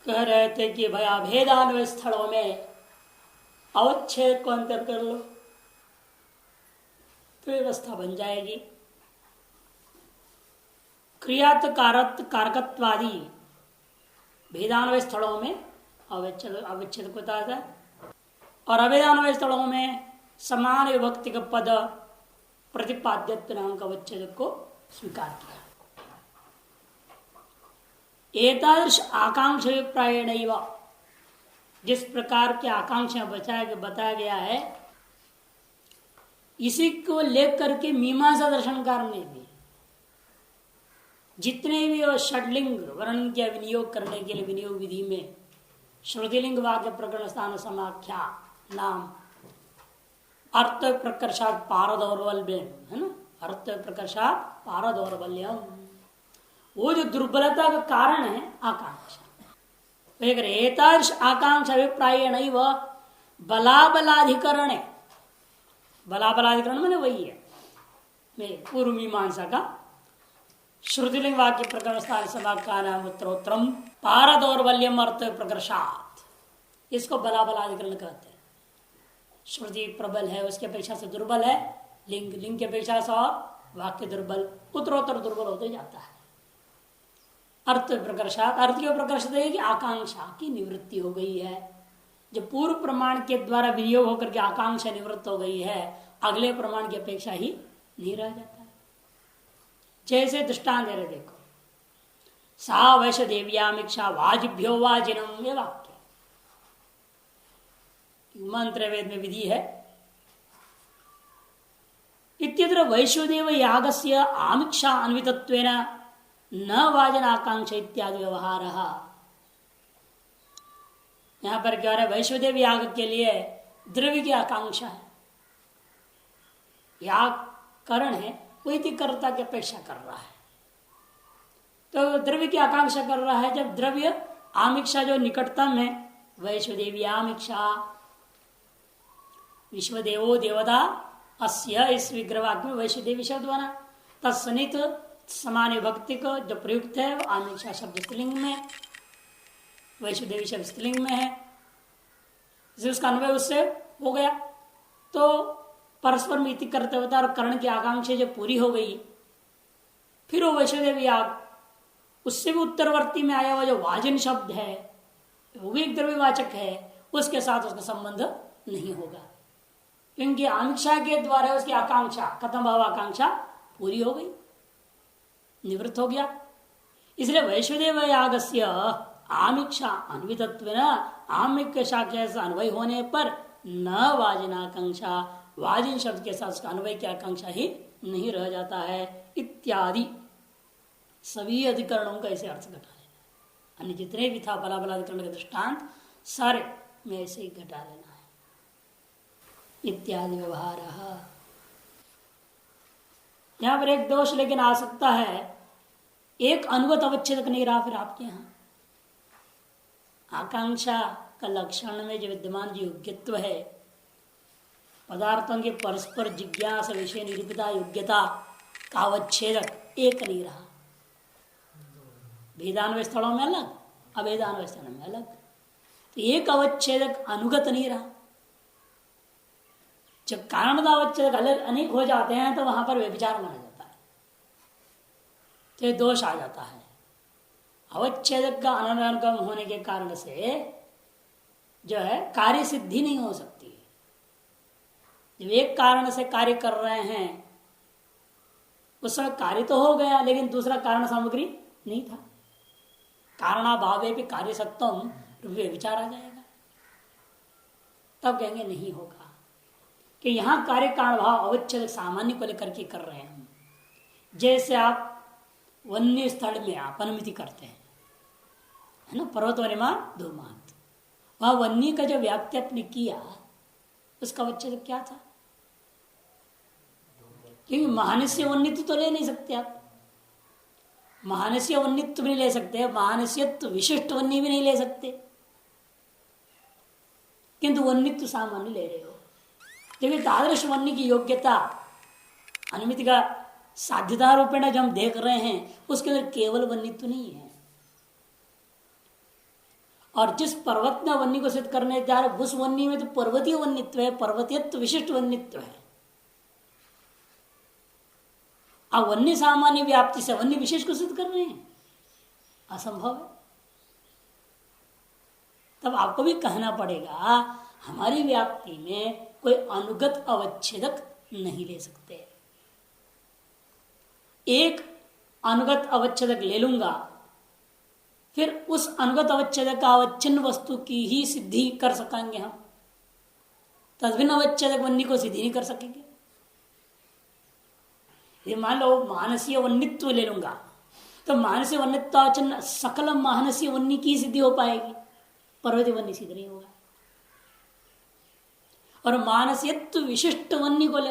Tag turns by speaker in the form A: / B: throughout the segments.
A: कह रहे थे कि भाई अभेदान्वय स्थलों में अवच्छेद को अंतर कर लो तो व्यवस्था बन जाएगी। क्रियात कारकत्वादि भेदान्वय स्थलों में अवच्छेद को बताया था, और अभेदान्वय स्थलों में समान विभक्ति का पद प्रतिपाद्यत्व नाम का अवच्छेद को स्वीकार किया। एतादृश आकांक्षा अभिप्रायण जिस प्रकार की आकांक्षा बताया गया है, इसी को लेकर के मीमांसा दर्शनकार ने भी जितने भी षड्लिंग वर्ण के विनियोग करने के लिए विनियोग विधि में श्रुतिलिंग वाक्य प्रकरण स्थान समाख्या नाम अर्थ प्रकर्षात पारदौर्बल्यम है ना, अर्थ प्रकर्षात पारदौर्बल्यम, वो जो दुर्बलता का कारण है आकांक्षा। एतादृश आकांक्षा अभिप्रायण बलाबलाधिकरण है। बलाबलाधिकरण मैंने वही है पूर्व मीमांसा का श्रुतिलिंग वाक्य प्रकरण स्थान समाख्या का नाम उत्तरोत्तरम पारदौर्बल्यम अर्थ प्रकर्षात, इसको बलाबलाधिकरण कहते हैं। श्रुति प्रबल है, उसके अपेक्षा से दुर्बल है लिंग, लिंग के अपेक्षा से और वाक्य दुर्बल, उत्तरोत्तर दुर्बल होते जाता है। अर्थ प्रकर्षात, अर्थ की प्रकर्षित है कि आकांक्षा की निवृत्ति हो गई है। जो पूर्व प्रमाण के द्वारा विनियोग होकर के आकांक्षा निवृत्त हो गई है, अगले प्रमाण की अपेक्षा ही नहीं रह जाता है। जैसे दृष्टांत दे रहे, देखो सा वैश्य देव्यामीक्षा वाजिभ्यो वाजिनम, ये वाक्य मंत्र वेद में विधि है। इत्यत्र वैश्वदेव यागस्य आमिक्षा अन्वितत्वेन न वाजन आकांक्षा इत्यादि व्यवहार। यहां पर क्या है, वैश्वदेव याग के लिए द्रव्य की आकांक्षा है, याग करण है, वही कर्ता की अपेक्षा कर रहा है, तो द्रव्य की आकांक्षा कर रहा है। जब द्रव्य आमिक्षा जो निकटतम है, वैश्वदेवी आमिक्षा विश्वदेवो देवता अस्य, इस विग्रहवाक्य में वैश्वदेवी शब्द बना, तत्सनित समान विभक्ति को जो प्रयुक्त है वो आमिक्षा शब्द स्त्रीलिंग में, वैश्वदेवी शब्द स्त्रीलिंग में है, उसका अन्वय उससे हो गया। तो परस्पर मिति करते होता और कर्ण की आकांक्षा जब पूरी हो गई, फिर वो वैश्वदेवी याग, उससे भी उत्तरवर्ती में आया हुआ जो वाजन शब्द है वो भी एक द्रव्यवाचक है, उसके साथ उसका संबंध नहीं होगा, क्योंकि आमिक्षा के द्वारा उसकी आकांक्षा खत्म भाव, आकांक्षा पूरी हो गई, निवृत्त हो गया। इसलिए वैश्वदेव यागस्य आमिक्षा अन्वितत्वेन, आमिक शाख्या से अन्वय होने पर न वाजनाकांक्षा, वाजिन शब्द के साथ उसका अन्वय की आकांक्षा ही नहीं रह जाता है। इत्यादि सभी अधिकरणों का ऐसे अर्थ घटा लेना, अन्य जितने भी था बला बलाधिकरण के दृष्टांत सारे में ऐसे ही घटा लेना है। इत्यादि व्यवहार। यहां पर एक दोष लेकिन आ सकता है, एक अनुगत अवच्छेदक नहीं रहा फिर आपके यहां। आकांक्षा का लक्षण में जो विद्यमान जो योग्यत्व है, पदार्थों के परस्पर जिज्ञासा विषय निरूपिता योग्यता का अवच्छेदक एक नहीं रहा। भेदान्वय स्थलों में अलग, अभेदान्वय स्थलों में अलग, तो एक अवच्छेदक अनुगत नहीं रहा। जब कारणता अवच्छेदक अलग अनेक हो जाते हैं तो वहां पर व्यभिचार माना जाता है, तो ये दोष आ जाता है। अवच्छेदक का अननुगम होने के कारण से जो है कार्य सिद्धि नहीं हो सकती। जब एक कारण से कार्य कर रहे हैं उस समय कार्य तो हो गया, लेकिन दूसरा कारण सामग्री नहीं था, कारणाभावे भी कार्य सत्वम विचार आ जाएगा, तब कहेंगे नहीं होगा कि यहां कार्य कारण भाव अवच्छेद सामान्य को लेकर के कर रहे हैं हम। जैसे आप वन्य स्थल में आप अनुमति करते हैं, है ना, पर्वत वनिमा धूमांत, वह वन्य का जो व्याप्ति आपने किया उसका अवच्छेद क्या था? क्योंकि महानस्य वन्यत्व तो ले नहीं सकते आप, महानस्य वन्यत्व भी नहीं ले सकते, महानस्यत्व विशिष्ट वन्य भी नहीं ले सकते, किंतु वन्यत्व सामान्य ले रहे हो। जबकि तादृश वन्य की योग्यता अनुमिति का साध्यता रूपेण जो हम देख रहे हैं उसके अंदर केवल वन्यत्व नहीं है, और जिस पर्वत ने वन्य को सिद्ध करने जा रहे उस वन्य में तो पर्वतीय वन्यत्व है, पर्वतीयत्व विशिष्ट वन्यत्व है। अब वन्य सामान्य व्याप्ति से वन्य विशेष को सिद्ध कर रहे हैं, असंभव है। तब आपको भी कहना पड़ेगा हमारी व्याप्ति में कोई अनुगत अवच्छेदक नहीं ले सकते। एक अनुगत अवच्छेदक ले लूंगा, फिर उस अनुगत अवच्छेदक का अवच्छिन्न वस्तु की ही सिद्धि कर सकेंगे हम, तद्भिन्न अवच्छेदक वन्य को सिद्धि नहीं कर सकेंगे। ये मान लो मानसीय वन्यत्व ले लूंगा, तो मानसीय वन्यत्वाचन सकल मानसीय वन्य की सिद्धि हो पाएगी, पर्वतीय वन्य सिद्ध नहीं होगा। और मानसीयत्व विशिष्ट वन्य को ले,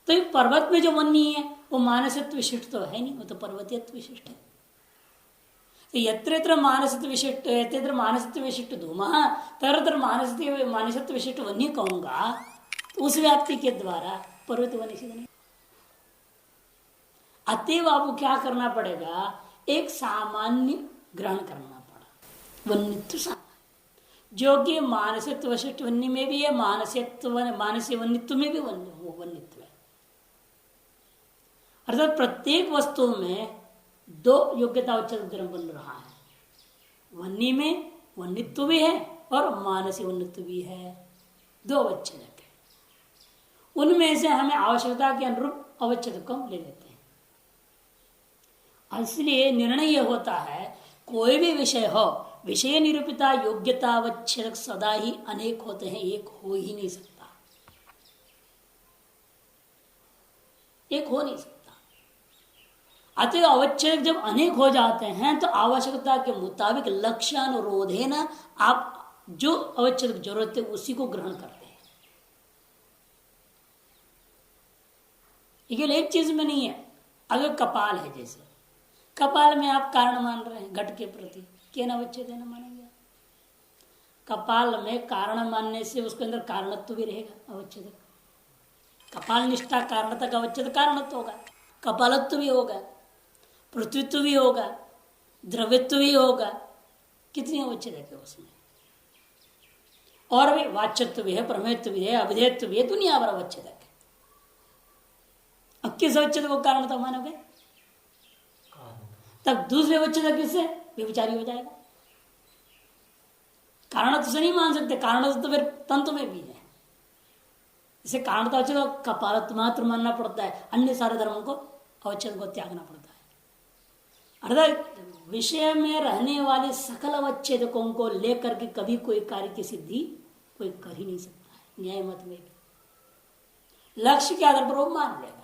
A: तो पर्वत में जो वन्य है वो मानसित्व विशिष्ट तो है नहीं, वो तो पर्वतीयत्व विशिष्ट है। तो यत्र मानसित्व विशिष्ट, यत्र मानसित्व विशिष्ट धूमः तरत्र मानसित्व विशिष्ट वन्य कहूंगा, तो उस व्याप्ति के द्वारा पर्वत वन्य सिद्ध नहीं। अतएव आपको क्या करना पड़ेगा, एक सामान्य ग्रहण करना पड़ा, वन्यत्व सामान्य, जो कि मानसित्व विशिष्ट वन्य में भी है, मानसीय वन्यत्व में भी वन्यत्व है। अर्थात प्रत्येक वस्तु में दो योग्यता अवच्छेदक धर्म बन रहा है, वन्य में वन्यत्व भी है और मानसीय वन्यत्व भी है, दो अवच्छेदक है। उनमें से हमें आवश्यकता के अनुरूप अवच्छेदक को ले लेते हैं। इसलिए निर्णय यह होता है, कोई भी विषय हो, विषय निरूपिता योग्यता अवच्छेदक सदा ही अनेक होते हैं, एक हो ही नहीं सकता, एक हो नहीं सकता। अतः अवच्छेदक जब अनेक हो जाते हैं तो आवश्यकता के मुताबिक लक्ष्यानुरोधे न आप जो अवच्छेदक जरूरत है उसी को ग्रहण करते हैं। केवल एक चीज में नहीं है। अगर कपाल है, जैसे कपाल में आप कारण मान रहे हैं घट के प्रति, क्या अवच्छेद न मानेंगे? कपाल में कारण मानने से उसके अंदर कारणत्व भी रहेगा, अवच्छेदक। कपाल निष्ठा कारणता का अवच्छेद कारणत्व होगा, कपालत्व भी होगा, पृथ्वीत्व भी होगा, द्रव्यत्व भी होगा। कितनी अवच्छेदक है उसमें? और भी वाच्यत्व भी है, प्रमेयत्व भी है, अभिधेयत्व भी है, दुनिया भर अवच्छेदक है। अब किस अवच्छेद को कारणता मानोगे? तब दूसरे अवच्छेदक किससे व्यभिचारी हो जाएगा। कारणत्व से नहीं मान सकते, कारणत्व तो फिर तंतु में भी है। इसे कारणता अवच्छेद कपालत्व मात्र मानना पड़ता है, अन्य सारे धर्मों को अवच्छेद को त्यागना पड़ता है। अर्थात विषय में रहने वाले सकल अवच्छेदकों को लेकर के कभी कोई कार्य की सिद्धि कोई कर ही नहीं सकता है, न्याय मत में भी। लक्ष्य के आधार पर वो मान लेगा।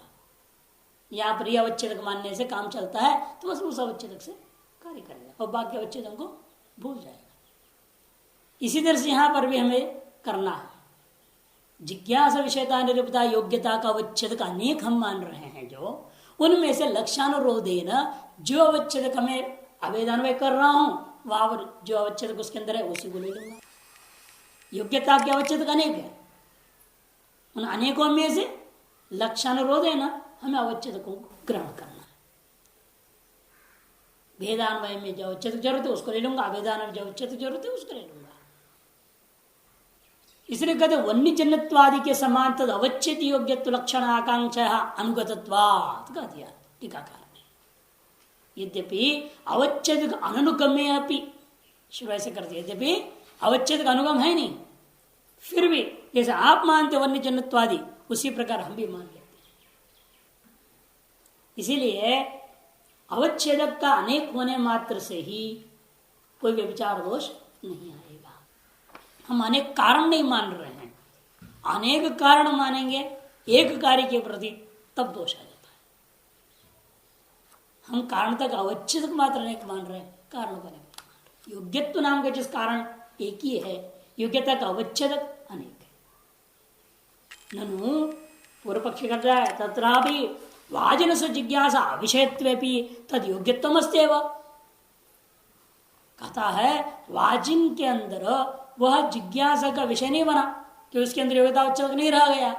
A: यहाँ पर अवच्छेदक मानने से काम चलता है तो बस उस अवच्छेदक से कार्य करेगा और बाकी अवच्छेदों को भूल जाएगा। इसी तरह से यहाँ पर भी हमें करना है। जिज्ञासा विषयता निरूपता योग्यता का अवच्छेदक अनेक हम मान रहे हैं, जो उनमें से लक्ष्यानुरोधे न जो अवच्छेदक हमें अवेदान्वय कर रहा हूं, वहां पर जो अवच्छेदक उसके अंदर है उसी को ले लूंगा। योग्यता के अवच्छेदक अनेक है, उन अनेकों में से लक्ष्यानुरोधे न हमें अवच्छेदकों को ग्रहण करना है। वेदान्वय में जो अवच्छेदक जरूरत है उसको ले लूंगा, अवेदान्वय में जो अवच्छेदक जरूरत है उसको ले लूंगा। इसलिए कहते वन्य जन्यत्वादि के समान तद अवच्छेद योग्यत्व लक्षण आकांक्षा अनुगतत्वात् कह दिया टीकाकार ने। यद्यपि अवच्छेद अनुगमे अपि शुरू ऐसे कर दिया, यद्यपि अवच्छेद अनुगम है नहीं, फिर भी जैसे आप मानते वन्य जन्यत्वादि उसी प्रकार हम भी मान लेते हैं। इसीलिए अवच्छेदक का अनेक होने मात्र से ही कोई व्यभिचार दोष नहीं आएगा। हम अनेक कारण नहीं मान रहे हैं, अनेक कारण मानेंगे एक कार्य के प्रति तब दोष आ जाता है। हम कारण तक अवच्छेदक मात्र अनेक मान रहे हैं, कारण को अनेक। योग्यत्व नाम का जिस कारण एक ही है, योग्यता का अवच्छेदक अनेक है। ननु पूर्व पक्षी कर रहा है तत्रापि वाजन से जिज्ञासा विषयत्वेपि तद योग्यत्वमस्त्येव। कहता है वाजिन के अंदर वह जिज्ञासा का विषय नहीं बना कि उसके अंदर योग्यता अवच्छेदक नहीं रह गया।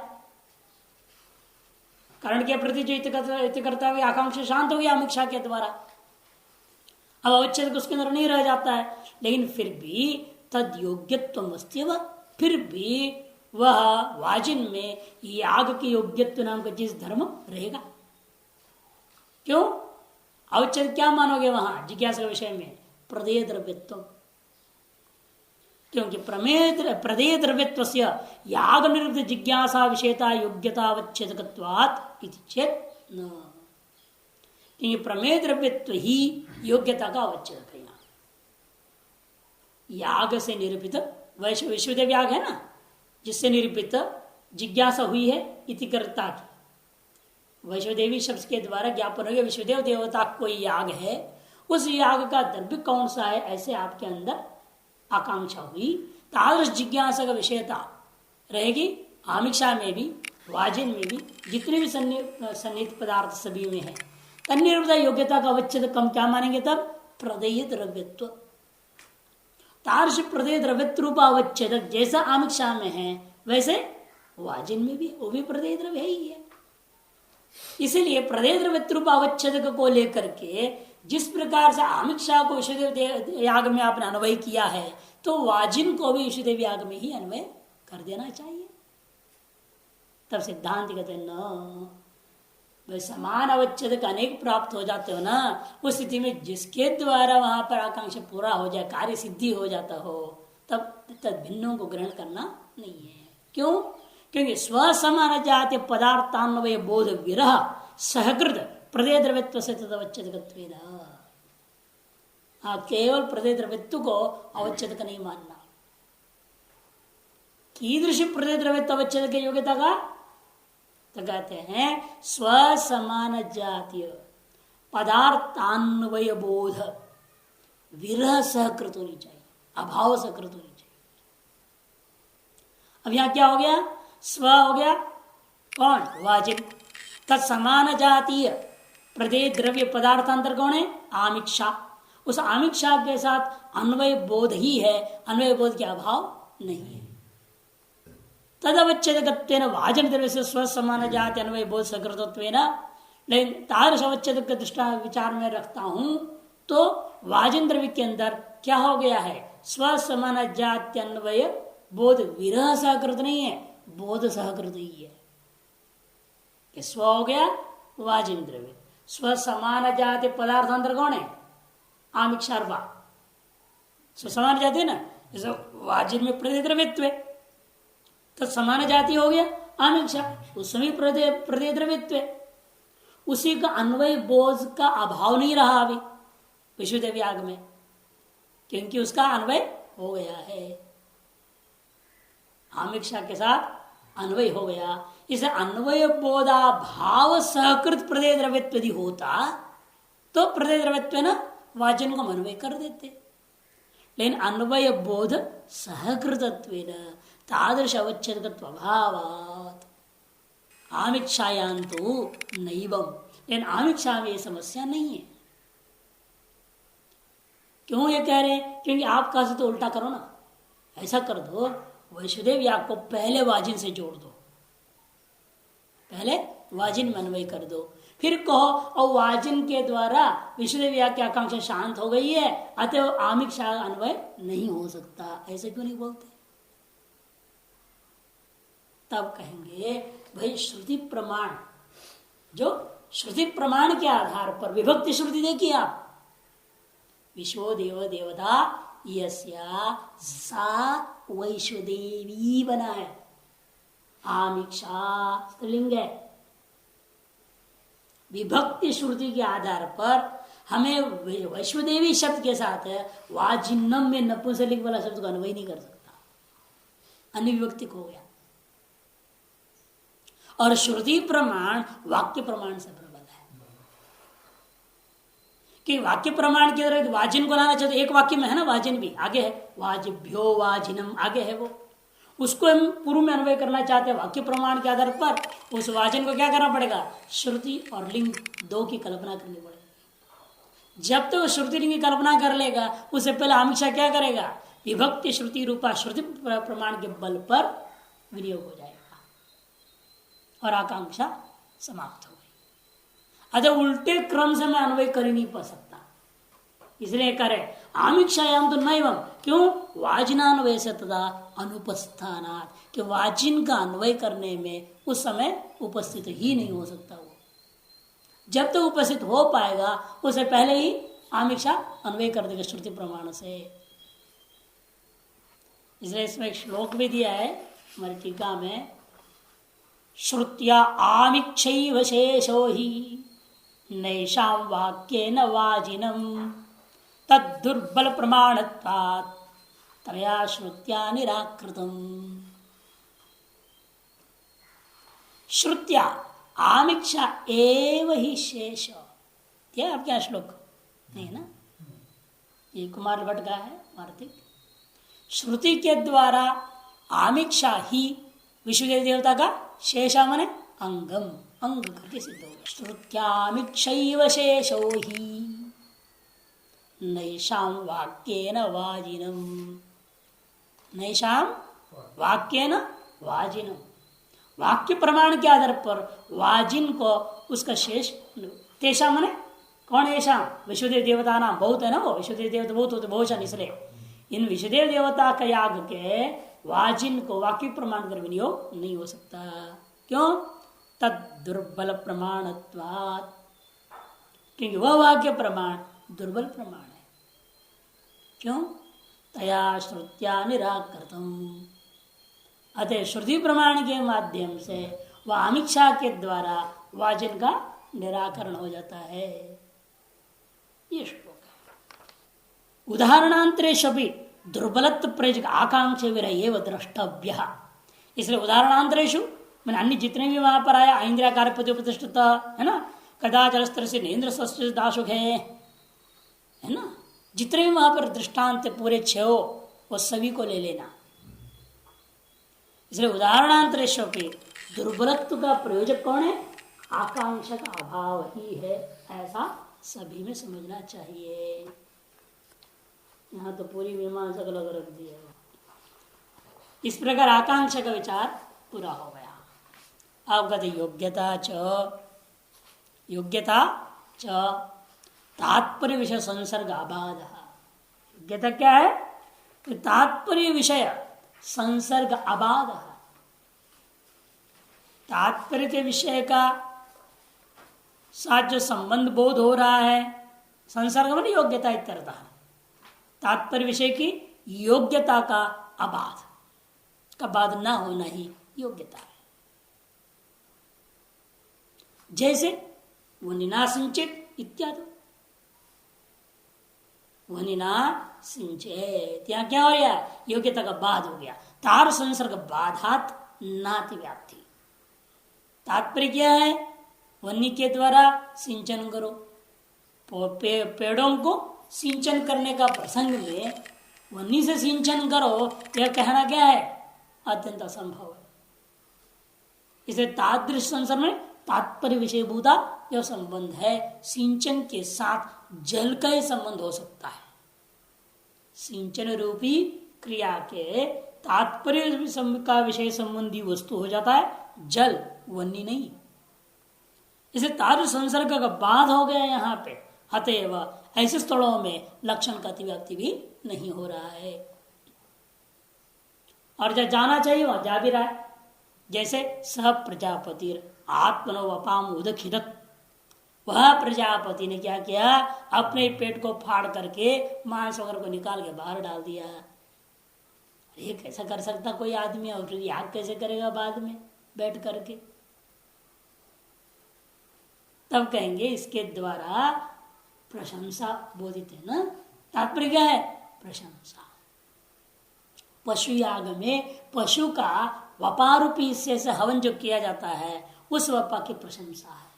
A: कारण के प्रति जो इत्य करता हुआ आकांक्षा शांत हो गया अमीक्षा के द्वारा। अब अवच्छेद उसके अंदर नहीं रह जाता है, लेकिन फिर भी तद योग्यत्व अस्त्यव, फिर भी वह वाजिन में याग के योग्यत्व नाम का चीज धर्म रहेगा। क्यों? अवच्छेद क्या मानोगे वहां जिज्ञासा विषय में? प्रदेय द्रव्यत्व। क्योंकि प्रदेय द्रव्यत्व से याग निरुद्ध जिज्ञासा विषयता योग्यता अवच्छेदकत्वात् इति चेत न, क्योंकि प्रमेय द्रव्यत्व ही योग्यता का अवच्छेदक है। याग से निरूपित विश्वदेव याग है ना, जिससे निरूपित जिज्ञासा हुई है इति कर्ता की, वैश्वदेवी शब्द के द्वारा ज्ञापन हो गया विश्वदेव देवता कोई याग है, उस याग का द्रव्य कौन सा है, ऐसे आपके अंदर आकांक्षा हुई। तादृश जिज्ञासा का विषयता रहेगी आमिक्षा में भी, वाजिन में भी, जितने भी सन्निहित पदार्थ सभी में है। तन्निर्वृत्त योग्यता का अवच्छेद कम क्या मानेंगे तब? प्रदेय द्रव्यत्व। तादृश प्रदेय द्रव्यत्व रूप अवच्छेदक जैसा आमिक्षा में है वैसे वाजिन में भी, वो भी प्रदेय द्रव्य ही है। इसीलिए प्रदेय द्रव्यत्व रूप अवच्छेदक को लेकर के जिस प्रकार से आमिक्षा को विश्वदेव याग में आपने अन्वय किया है, तो वाजिन को भी विश्वदेव याग में ही अन्वय कर देना चाहिए। तब सिद्धांत कहते हैं न, भाई समान अवच्छेदक अनेक प्राप्त हो जाते हो ना, उस स्थिति में जिसके द्वारा वहां पर आकांक्षा पूरा हो जाए, कार्य सिद्धि हो जाता हो, तब तद भिन्नों को ग्रहण करना नहीं है। क्यों? क्योंकि स्वसमान जाति पदार्थान्वय बोध विरह सहकृत प्रदेय द्रव्यत्व से तदवच्छेदकत्वेन। केवल प्रदेय द्रव्यत्व को अवच्छेदक नहीं मानना। कीदृशी प्रदेय द्रव्यत्व अवच्छेदक की योग्यता का? तो कहते हैं स्वसमान जातीय पदार्थान्वय बोध विरह सहकृत होनी चाहिए, अभाव सहकृत होनी चाहिए। अब यहां क्या हो गया? स्व हो गया कौन? वाजिब। तत्समान जातीय प्रदेय द्रव्य पदार्थांतर कौन है? आमिक्षा। उस आमिक्षा के साथ अन्वय बोध ही है, अन्वय बोध के अभाव नहीं है। तदवच्छेदकत्वेन वाजन द्रव्य से स्वसमान जाति अन्वय बोध सकृतत्वेन, लेकिन तादृश अवच्छेदक का दृष्टा विचार में रखता हूं तो वाजन द्रव्य के अंदर क्या हो गया है? स्वसमान जाति अन्वय बोध विरह सहकृत नहीं है, बोध सहकृत ही है। स्व हो गया वाजिन द्रव्य, स्व समान जाति पदार्थांतर कौन है? आमिक्षार्वा। स्व समान जाति है ना, जैसे वाजिन में प्रदेय द्रव्यत्व, तो समान जाति हो गया आमिक्षा, उसमें प्रदेय द्रव्यत्व, उसी का अन्वय बोध का अभाव नहीं रहा अभी विश्वदेव याग में, क्योंकि उसका अन्वय हो गया है, आमिक्षा के साथ अन्वय हो गया। इसे अन्वय बोधा भाव सहकृत प्रदेय द्रव्यत्व यदि होता तो प्रदेय द्रव्यत्व न वाचन को अन्वय कर देते, लेकिन अन्वय बोध सहकृतत्वेन तादृश अवच्छेदकत्व अभावात् आमिक्षायां तो नैवम, लेकिन आमिक्षा में ये समस्या नहीं है। क्यों ये कह रहे हैं? क्योंकि आप कहा से तो उल्टा करो ना, ऐसा कर दो वैश्वदेव याग को पहले वाजिन से जोड़ दो, पहले वाजिन में अन्वय कर दो, फिर कहो और वाजिन के द्वारा विश्वदेव याग की आकांक्षा शांत हो गई है, अतः आमिक्षा अन्वय नहीं हो सकता। ऐसे क्यों नहीं बोलते? तब कहेंगे भाई श्रुति प्रमाण, जो श्रुति प्रमाण के आधार पर विभक्ति श्रुति देखिए आप, विश्वो देव देवता यस्या सा वैश्वदेवी बना है, आमिक्षा स्त्रीलिंग है। विभक्ति श्रुति के आधार पर हमें वैश्वदेवी शब्द के साथ वाजिन्नम में नपुंसकलिंग वाला शब्द को अन्वय नहीं कर सकता, अन्य विभक्ति हो गया। और श्रुति प्रमाण वाक्य प्रमाण से प्रबल है कि वाक्य प्रमाण के अंदर वाजिन को लाना चाहिए, एक वाक्य में है ना वाजिन भी आगे है, वाजिभ्यो वाजिनम आगे है, वो उसको हम पूर्व में अन्वय करना चाहते हैं वाक्य प्रमाण के आधार पर, उस वाचन को क्या करना पड़ेगा? श्रुति और लिंग दो की कल्पना करनी पड़ेगी। जब तक तो श्रुति लिंग की कल्पना कर लेगा, उससे पहले आमिक्षा क्या करेगा? विभक्ति श्रुति रूपा श्रुति प्रमाण के बल पर विनियोग हो जाएगा और आकांक्षा समाप्त हो गई। अतः उल्टे क्रम से मैं अन्वय कर ही नहीं पा सकता, इसलिए करे आमिक्षायाम तो नैवम, क्यों? वाजिनान्वय से तथा अनुपस्थानात्, कि वाजिन का अन्वय करने में उस समय उपस्थित ही नहीं हो सकता। वो जब तक उपस्थित हो पाएगा उससे पहले ही आमिक्षा अन्वय कर देगा श्रुति प्रमाण से। इसलिए इसमें एक श्लोक भी दिया है हमारी टीका में, श्रुत्या आमिक्षैव शेषो ही नैषां वाक्येन वाजिनम् तद्दुर्बल प्रमाणत्वात् तया श्रुत्या निराकृतम्। श्रुत्या आमिक्षा एव ही शेष, क्या आप क्या श्लोक नहीं है ना, ये कुमार भट्ट का है वार्तिक। श्रुति के द्वारा आमिक्षा ही विश्वदेव देवता का शेषा मने अंगम, अंग करके सिद्ध होगा। श्रुत्यामिक्षैव शेषो ही नैषां वाक्येन वाजिनम, नैषां वाक्येन वाजिनम, वाक्य प्रमाण के आधार पर वाजिन को उसका शेष, तेषा मने कौन है? ऐसा विश्वदेव देवता नाम बहुत है ना, वो विश्वदेव देवता बहुत होते बहुवचन, इसलिए इन विश्वदेव देवता का याग के वाजिन को वाक्य प्रमाण कर विनियोग नहीं हो सकता। क्यों? तद दुर्बल प्रमाणत्वात्, क्योंकि वह वाक्य प्रमाण दुर्बल प्रमाण है। क्यों? तया श्रुत्या निराकृतम, अतः श्रुति प्रमाण के माध्यम से वह आमिक्षा के द्वारा वाजिन का निराकरण हो जाता है। ये श्लोक है। उदाहरणांतरेषु भी दुर्बलत्व प्रयोजक आकांक्षा विरह द्रष्टव्य, इसलिए उदाहरणांतरेषु मैंने अन्य जितने भी वहां पर आया इंद्रिया कार्य प्रतिष्ठित है ना, कदाचल से नेन्द्र दाशुक है ना, जितने भी वहां पर दृष्टांत पूरे छो वो सभी को ले लेना। इसलिए उदाहरणांतरेषु भी दुर्बलत्व का प्रयोजक कौन है? आकांक्षा का अभाव ही है, ऐसा सभी में समझना चाहिए। यहाँ तो पूरी मीमांसा अलग रख दिया। इस प्रकार आकांक्षा का विचार पूरा हो गया। अब कहते योग्यता च, योग्यता च तात्पर्य विषय संसर्ग अबाध। योग्यता क्या है? कि तात्पर्य विषय संसर्ग अबाध, तात्पर्य के विषय का साथ जो संबंध बोध हो रहा है, संसर्ग में योग्यता इत्यर्थ है, तात्पर्य विषय की योग्यता का अबाध, का बाध न होना ही योग्यता है। जैसे वनिना सिंचित इत्यादि, वनिना सिंचित यहाँ क्या हो गया? योग्यता का बाध हो गया। तार संसर्ग बाधात नाति व्याप्ति, तात्पर्य क्या है? वन्य के द्वारा सिंचन करो, पेड़ों को सिंचन करने का प्रसंग में वन्य से सिंचन करो, यह कहना क्या है? अत्यंत असंभव है। इसे तादृश संसर्ग में तात्पर्य विषय भूता यह संबंध है, सिंचन के साथ जल का ही संबंध हो सकता है। सिंचन रूपी क्रिया के तात्पर्य का विषय संबंधी वस्तु हो जाता है जल, वन्य नहीं। इसे तादृश संसर्ग का बाध हो गया यहाँ पे, अतएव ऐसे स्थलों में लक्षण का अतिव्याप्ति भी नहीं हो रहा है। और जब जाना चाहिए वहां जा भी रहा है। जैसे सह प्रजापति आत्मनो वपाम उदखिदत, वह प्रजापति ने क्या किया? अपने पेट को फाड़ करके मांस वगैरह को निकाल के बाहर डाल दिया। ये कैसा कर सकता कोई आदमी? और फिर याग कैसे करेगा बाद में बैठ करके? तब कहेंगे इसके द्वारा प्रशंसा बोधित है ना। तात्पर्य क्या है? प्रशंसा। पशु याग में पशु का वपारूपी हिस्से से हवन जो किया जाता है उस वपा की प्रशंसा है।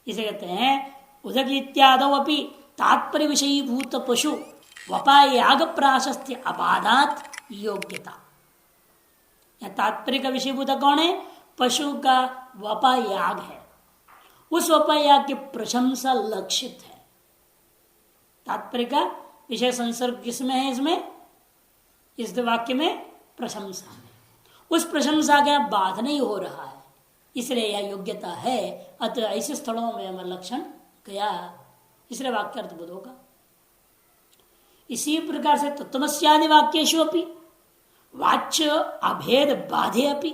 A: इसे कहते हैं उदक इत्यादो अपि तात्पर्य विषयी भूत पशु वपा याग प्राशस्त्य अबाधात योग्यता। तात्पर्य का विषयभूत कौन है? पशु का वपा याग है, उस वपा याग की प्रशंसा लक्षित है। तात्पर्य का विषय संसर्ग किसमें है? इसमें, इस वाक्य में प्रशंसा में, उस प्रशंसा का बाध नहीं हो रहा है, इसलिए यह योग्यता है। अतः ऐसे स्थलों में हमारा लक्षण गया, इसलिए वाक्यार्थ बोध होगा। इसी प्रकार से तत्वमस्यादि वाक्येषु अपि वाच्य अभेद बाधे अपि।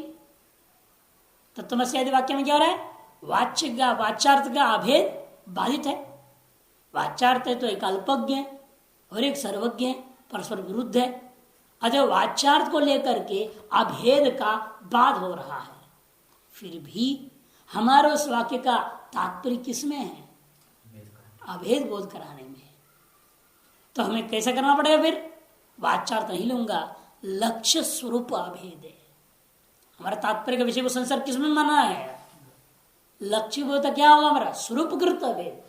A: तत्वमस्यादि वाक्य में क्या हो रहा है? वाच्य का वाच्यार्थ का अभेद बाधित है। वाच्यार्थ है तो एक अल्पज्ञ है और एक सर्वज्ञ है, परस्पर विरुद्ध है। अतः वाच्यार्थ को लेकर के अभेद का बाध हो रहा है। फिर भी हमारे उस वाक्य का तात्पर्य किसमें है? अभेद बोध कराने में। तो हमें कैसे करना पड़ेगा? फिर वाच्यार्थ नहीं लूंगा, लक्ष्य स्वरूप अभेद है। हमारा तात्पर्य का विषय को संसार किसमें माना है? लक्ष्य बोध क्या होगा? हमारा स्वरूप कृत अभेद,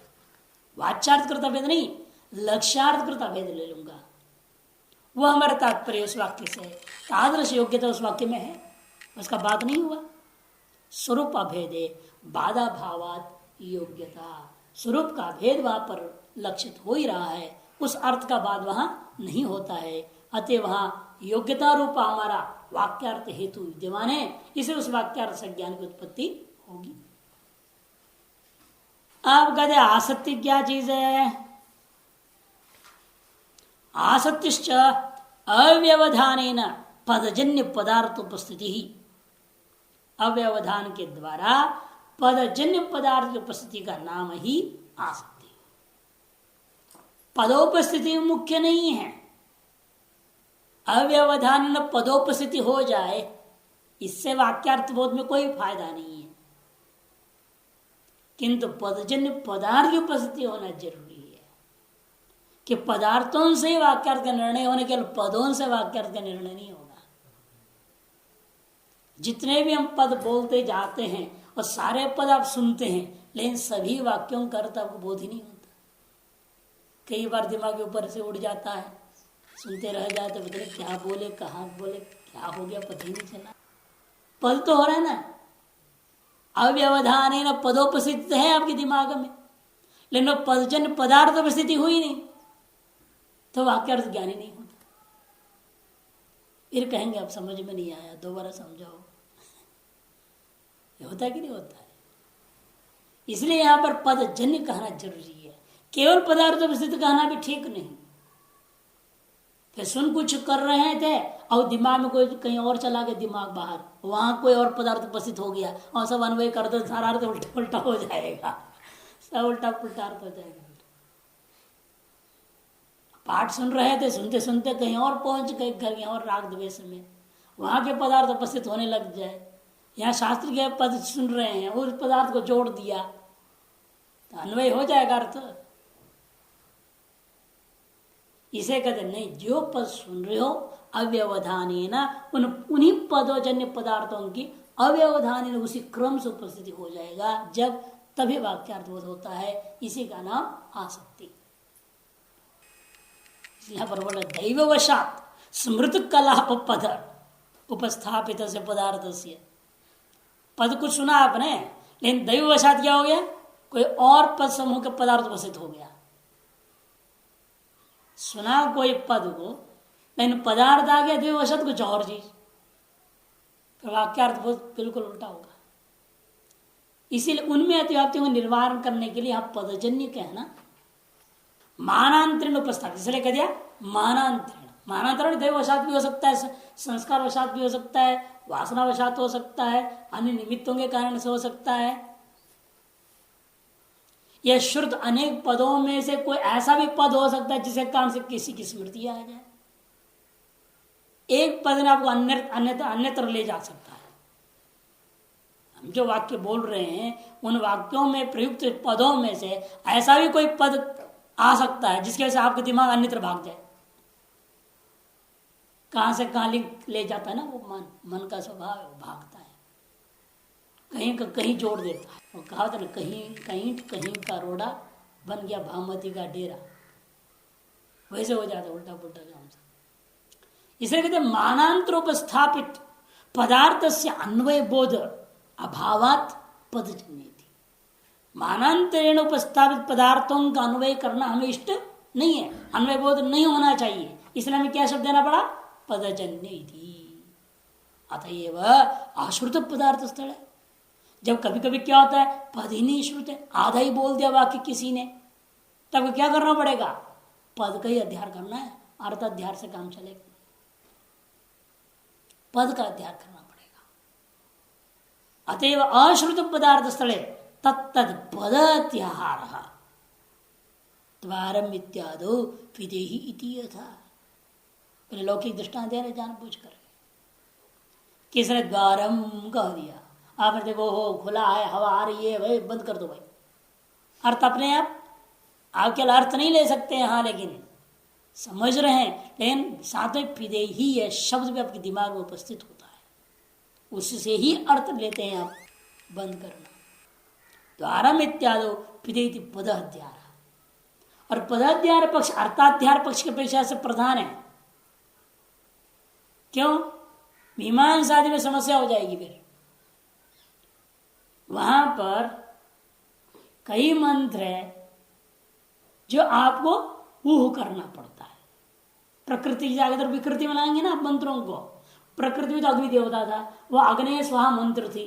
A: वाच्यार्थ कृत अभेद नहीं, लक्ष्यार्थ कृत अभेद ले लूंगा। वह हमारा तात्पर्य उस वाक्य से तादृश योग्यता उस वाक्य में है, उसका बात नहीं हुआ। स्वरूप अभेदे बाधा भावात योग्यता, स्वरूप का भेद वहां पर लक्षित हो ही रहा है, उस अर्थ का बाद वहां नहीं होता है। अतः वहां योग्यता रूपा हमारा वाक्यार्थ हेतु विद्यमान है, इसे उस वाक्यार्थ से ज्ञान की उत्पत्ति होगी। आप कहते आसक्ति क्या चीज है? आसक्तिश्च अव्यवधानेन पदजन्य पदार्थ उपस्थिति ही। अव्यवधान के द्वारा पदजन्य पदार्थ की उपस्थिति का नाम ही आसक्ति। पदोपस्थिति मुख्य नहीं है। अव्यवधान पदोपस्थिति हो जाए, इससे वाक्यार्थ बोध में कोई फायदा नहीं है, किंतु पदजन्य पदार्थ की उपस्थिति होना जरूरी है। कि पदार्थों से वाक्यार्थ का निर्णय होने, केवल पदों से वाक्यार्थ का निर्णय नहीं होगा। जितने भी हम पद बोलते जाते हैं और सारे पद आप सुनते हैं, लेकिन सभी वाक्यों का अर्थ आपको बोध ही नहीं होता। कई बार दिमाग के ऊपर से उड़ जाता है, सुनते रह जाते, पता नहीं क्या बोले, कहाँ बोले, क्या हो गया पता ही नहीं चला। पद तो हो रहा है ना, अव्यवधान है ना, पदोपस्थित है आपके दिमाग में, लेकिन पदजन्य पदार्थ उपस्थिति हुई नहीं, तो वाक्यार्थ ज्ञान ही नहीं होता। फिर कहेंगे अब समझ में नहीं आया, दोबारा समझाओ। ये होता है कि नहीं होता है? इसलिए यहां पर पदजन्य कहना जरूरी है, केवल पदार्थ उपस्थित कहना भी ठीक नहीं। फिर सुन कुछ कर रहे थे और दिमाग में कोई कहीं और चला गया, दिमाग बाहर, वहां कोई और पदार्थ उपस्थित हो गया और सब अन्वय कर दो, सारा अर्थ उल्टा उल्टा हो जाएगा, सब उल्टा पुल्टा अर्थ हो जाएगा। पाठ सुन रहे थे, सुनते सुनते कहीं और पहुंच गए, कहीं और राग द्वेष में, वहां के पदार्थ उपस्थित होने लग जाए। यहाँ शास्त्र के पद सुन रहे हैं, उस पदार्थ को जोड़ दिया तो अन्वय हो जाएगा अर्थ। इसे कहते नहीं, जो पद सुन रहे हो अव्यवधानेन, उन्हीं पदोजन्य पदार्थों की अव्यवधानेन उसी क्रम से उपस्थिति हो जाएगा, जब तभी वाक्यार्थ बोध होता है। इसी का नाम आसक्ति। यहाँ पर बोला दैववशात स्मृत कलाप पद उपस्थापित से पदार्थ से, पद कुछ सुना आपने, लेकिन दैववशात क्या हो गया? कोई और पद समूह का पदार्थ उपस्थित हो गया। सुना कोई पद को, लेकिन पदार्थ आ गया दैववशात कुछ और चीज, तो वाक्यार्थ बिल्कुल उल्टा होगा। इसीलिए उनमें अतिव्याप्तियों को निवारण करने के लिए आप पदजन्य कहना मानांतरण उपस्थापित, इसलिए कह दिया मानांतरण। मानांतरण दैववशात भी हो सकता है, संस्कार वशात भी हो सकता है, वासना वशात हो सकता है, अन्य निमित्तों के कारण से हो सकता है। यह श्रुत अनेक पदों में से कोई ऐसा भी पद हो सकता है जिसके कारण से किसी की स्मृति आ जाए। एक पद ने आपको अन्यत्र ले जा सकता है। हम जो वाक्य बोल रहे हैं, उन वाक्यों में प्रयुक्त पदों में से ऐसा भी कोई पद आ सकता है जिसकी वजह से आपका दिमाग अन्यत्र भाग जाए। कहां से कहां ले जाता है ना, वो मन का स्वभाव भागता है, कहीं का कहीं जोड़ देता है। वो कहा था ना, कहीं कहीं कहीं का रोड़ा बन गया भामती का डेरा, वैसे हो जाता उल्टा पुल्टा काम से। इसे कहते मानांतरोपस्थापित पदार्थ से अन्वय बोध अभावात पदजन्य। मानांतरेण उपस्थापित पदार्थों का अन्वय करना हमें इष्ट नहीं है, अन्वय बोध नहीं होना चाहिए, इसलिए हमें क्या शब्द देना पड़ा? पदजन्य। अतएव आश्रुत पदार्थ स्थल है। जब कभी कभी क्या होता है, पद ही नहीं श्रुत है, आधा ही बोल दिया वाक्य किसी ने, तब क्या करना पड़ेगा? पद का ही अध्ययन करना है, अर्थ अध्ययन से काम चलेगा। पद का अध्ययन करना पड़ेगा। अतएव अश्रुत पदार्थ स्थले तत्त पदत्याहार द्वारम इत्यादो विदेही इति यथा। पहले लौकिक दृष्टांत दे रहे जानबूझ कर, किसने द्वारम कह दिया, आपने देखो हो खुला है, हवा आ रही है, भाई बंद कर दो भाई। अर्थ अपने आप केवल अर्थ नहीं ले सकते यहाँ, लेकिन समझ रहे हैं, लेकिन साथ में पिदे ही है शब्द भी आपके दिमाग में उपस्थित होता है, उससे ही अर्थ लेते हैं आप, बंद करना। द्वारम इत्यादो पिदे पद अध्यार, और पदाध्यार पक्ष अर्थाध्यार पक्ष की अपेक्षा से प्रधान है। क्यों? मीमांसा आदि में समस्या हो जाएगी। फिर वहां पर कई मंत्र है जो आपको ऊह करना पड़ता है। प्रकृति की जगह विकृति में लाएंगे ना आप मंत्रों को। प्रकृति में तो अग्नि देवता था, वो अग्नेय स्वाहा मंत्र थी।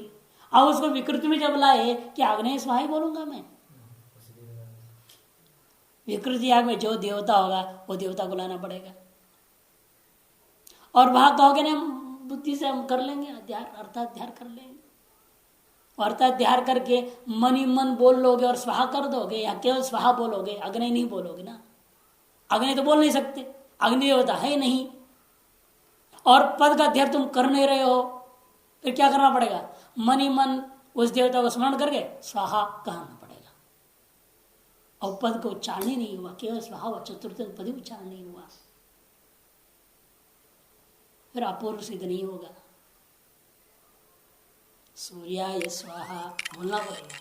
A: अब उसको विकृति में जब लाए कि अग्नेय स्वाहा ही बोलूंगा मैं, विकृति आग में जो देवता होगा वो देवता को लाना पड़ेगा। और वहां कहोगे ना बुद्धि से हम कर लेंगे अध्यार, अर्थाध्यार कर लेंगे, अर्थाध्यार करके मन ही मन बोल लोगे और स्वाहा कर दोगे, या केवल स्वाहा बोलोगे, अग्नि नहीं बोलोगे ना। अग्नि तो बोल नहीं सकते, अग्नि देवता है नहीं, और पद का अध्ययन तुम कर नहीं रहे हो, फिर क्या करना पड़ेगा? मन ही मन उस देवता को स्मरण करके स्वाहा कहना पड़ेगा। और पद को उच्चारण ही नहीं हुआ, केवल स्वाहा हुआ, चतुर्थ पद ही उच्चारण नहीं हुआ, फिर अपूर्व सिद्ध नहीं होगा। सूर्याय स्वाहा बोलना पड़ेगा।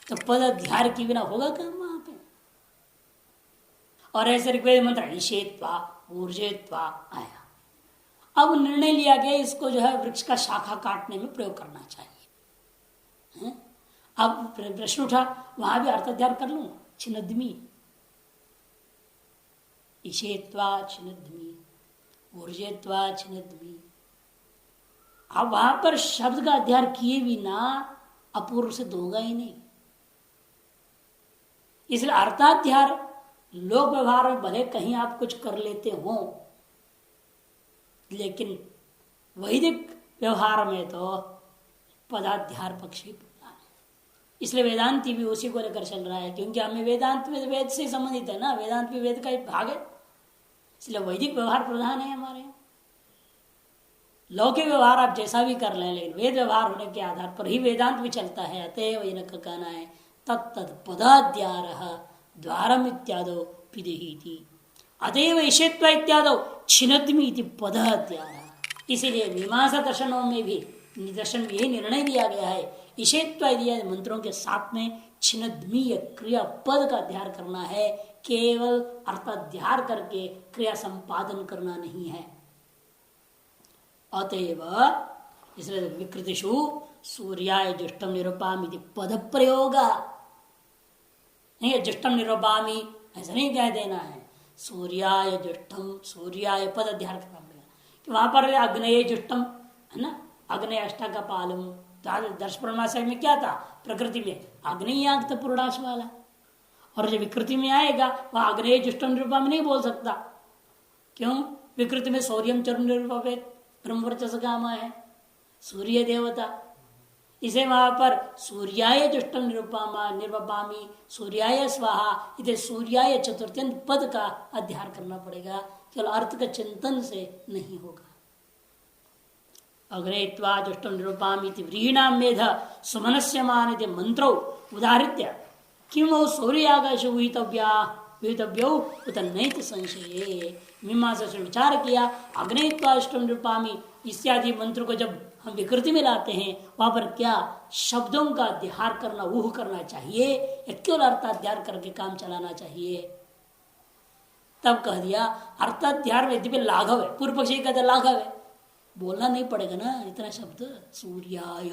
A: तो पद अध्यार की बिना होगा क्या वहां पे? और ऐसे ऋग्वेद मंत्र ईशेत्वा ऊर्जेत्वा आया। अब निर्णय लिया गया इसको जो है वृक्ष का शाखा काटने में प्रयोग करना चाहिए। अब प्रश्न उठा, वहां भी अर्थाध्यान कर लूं, छिन्नद्मी, ईशेत्वा छिन्नद्मी, ऊर्जेत्वा छिन्नद्मी। अब वहां पर शब्द का अध्ययन किए बिना अपूर्व से होगा ही नहीं। इसलिए अर्थाध्यान लोक व्यवहार में भले कहीं आप कुछ कर लेते हो, लेकिन वैदिक व्यवहार में तो पदाध्यार पक्ष ही बोलना है। इसलिए वेदांति भी उसी को लेकर चल रहा है, क्योंकि हमें वेदांत में वेद से संबंधित है ना, वेदांत भी वेद का एक भाग है, इसलिए वैदिक व्यवहार प्रधान है हमारे यहाँ। लौकिक व्यवहार आप जैसा भी कर लें, लेकिन वेद व्यवहार होने के आधार पर ही वेदांत भी चलता है। अतएव इनका कहना है तत्त पदाध्यार द्वारम इत्यादो पिदेहि, अतएव ईशेत्वा इत्यादो छिन्नद्मी इति पदाध्यार। इसीलिए मीमांसा दर्शनों में भी दर्शन में यही निर्णय दिया गया है, ईशेत्वा मंत्रों के साथ में छिन्नद्मी क्रिया पद का अध्ययन करना है, केवल अर्थाध्यान करके क्रिया संपादन करना नहीं है। अतएव इसलिए विकृतिषु सूर्याय जुष्टम निरूपामि पद प्रयोग नहीं, जुष्टम निरूपामि ऐसा नहीं कह देना है, सूर्याय जुष्टम, सूर्याय पद अध्ययन करना पड़ेगा। कि वहां पर अग्नये जुष्टम है ना, अग्नय अष्टा का पालम, दर्श परमाशय में क्या था? प्रकृति में अग्नि आग तो पूर्णाश वाला, और जब विकृति में आएगा वह अग्नये जुष्टम निरूपा में नहीं बोल सकता। क्यों? विकृति में सौर्यम चरण निरूपित ब्रह्मवर्चस गामा है, सूर्य देवता, इसे वहां पर सूर्याय जुष्टम निरूपामी सूर्याय स्वाहा, इसे सूर्याय चतुर्थ्यंत पद का अध्ययन करना पड़ेगा, केवल अर्थ का चिंतन से नहीं होगा। अग्रेत्वा जुष्टम निरूपामी व्रीणाम मेध सुमनस्य मान मंत्रो उदाहृत्य किम सूर्याकाश विहितव्यो उत नैत संशय। मीमांसा से विचार किया, अग्नेत्वाष्टम निरूपामी इत्यादि मंत्र को जब हम विकृति में लाते हैं, वहां पर क्या शब्दों का अध्ययन करना, ऊह करना चाहिए या केवल अर्थाध्यान करके काम चलाना चाहिए? तब कह दिया अर्थाध्यान यद्यपि लाघव है, पूर्व पक्षी कहते लाघव है, बोलना नहीं पड़ेगा ना इतना शब्द, सूर्याय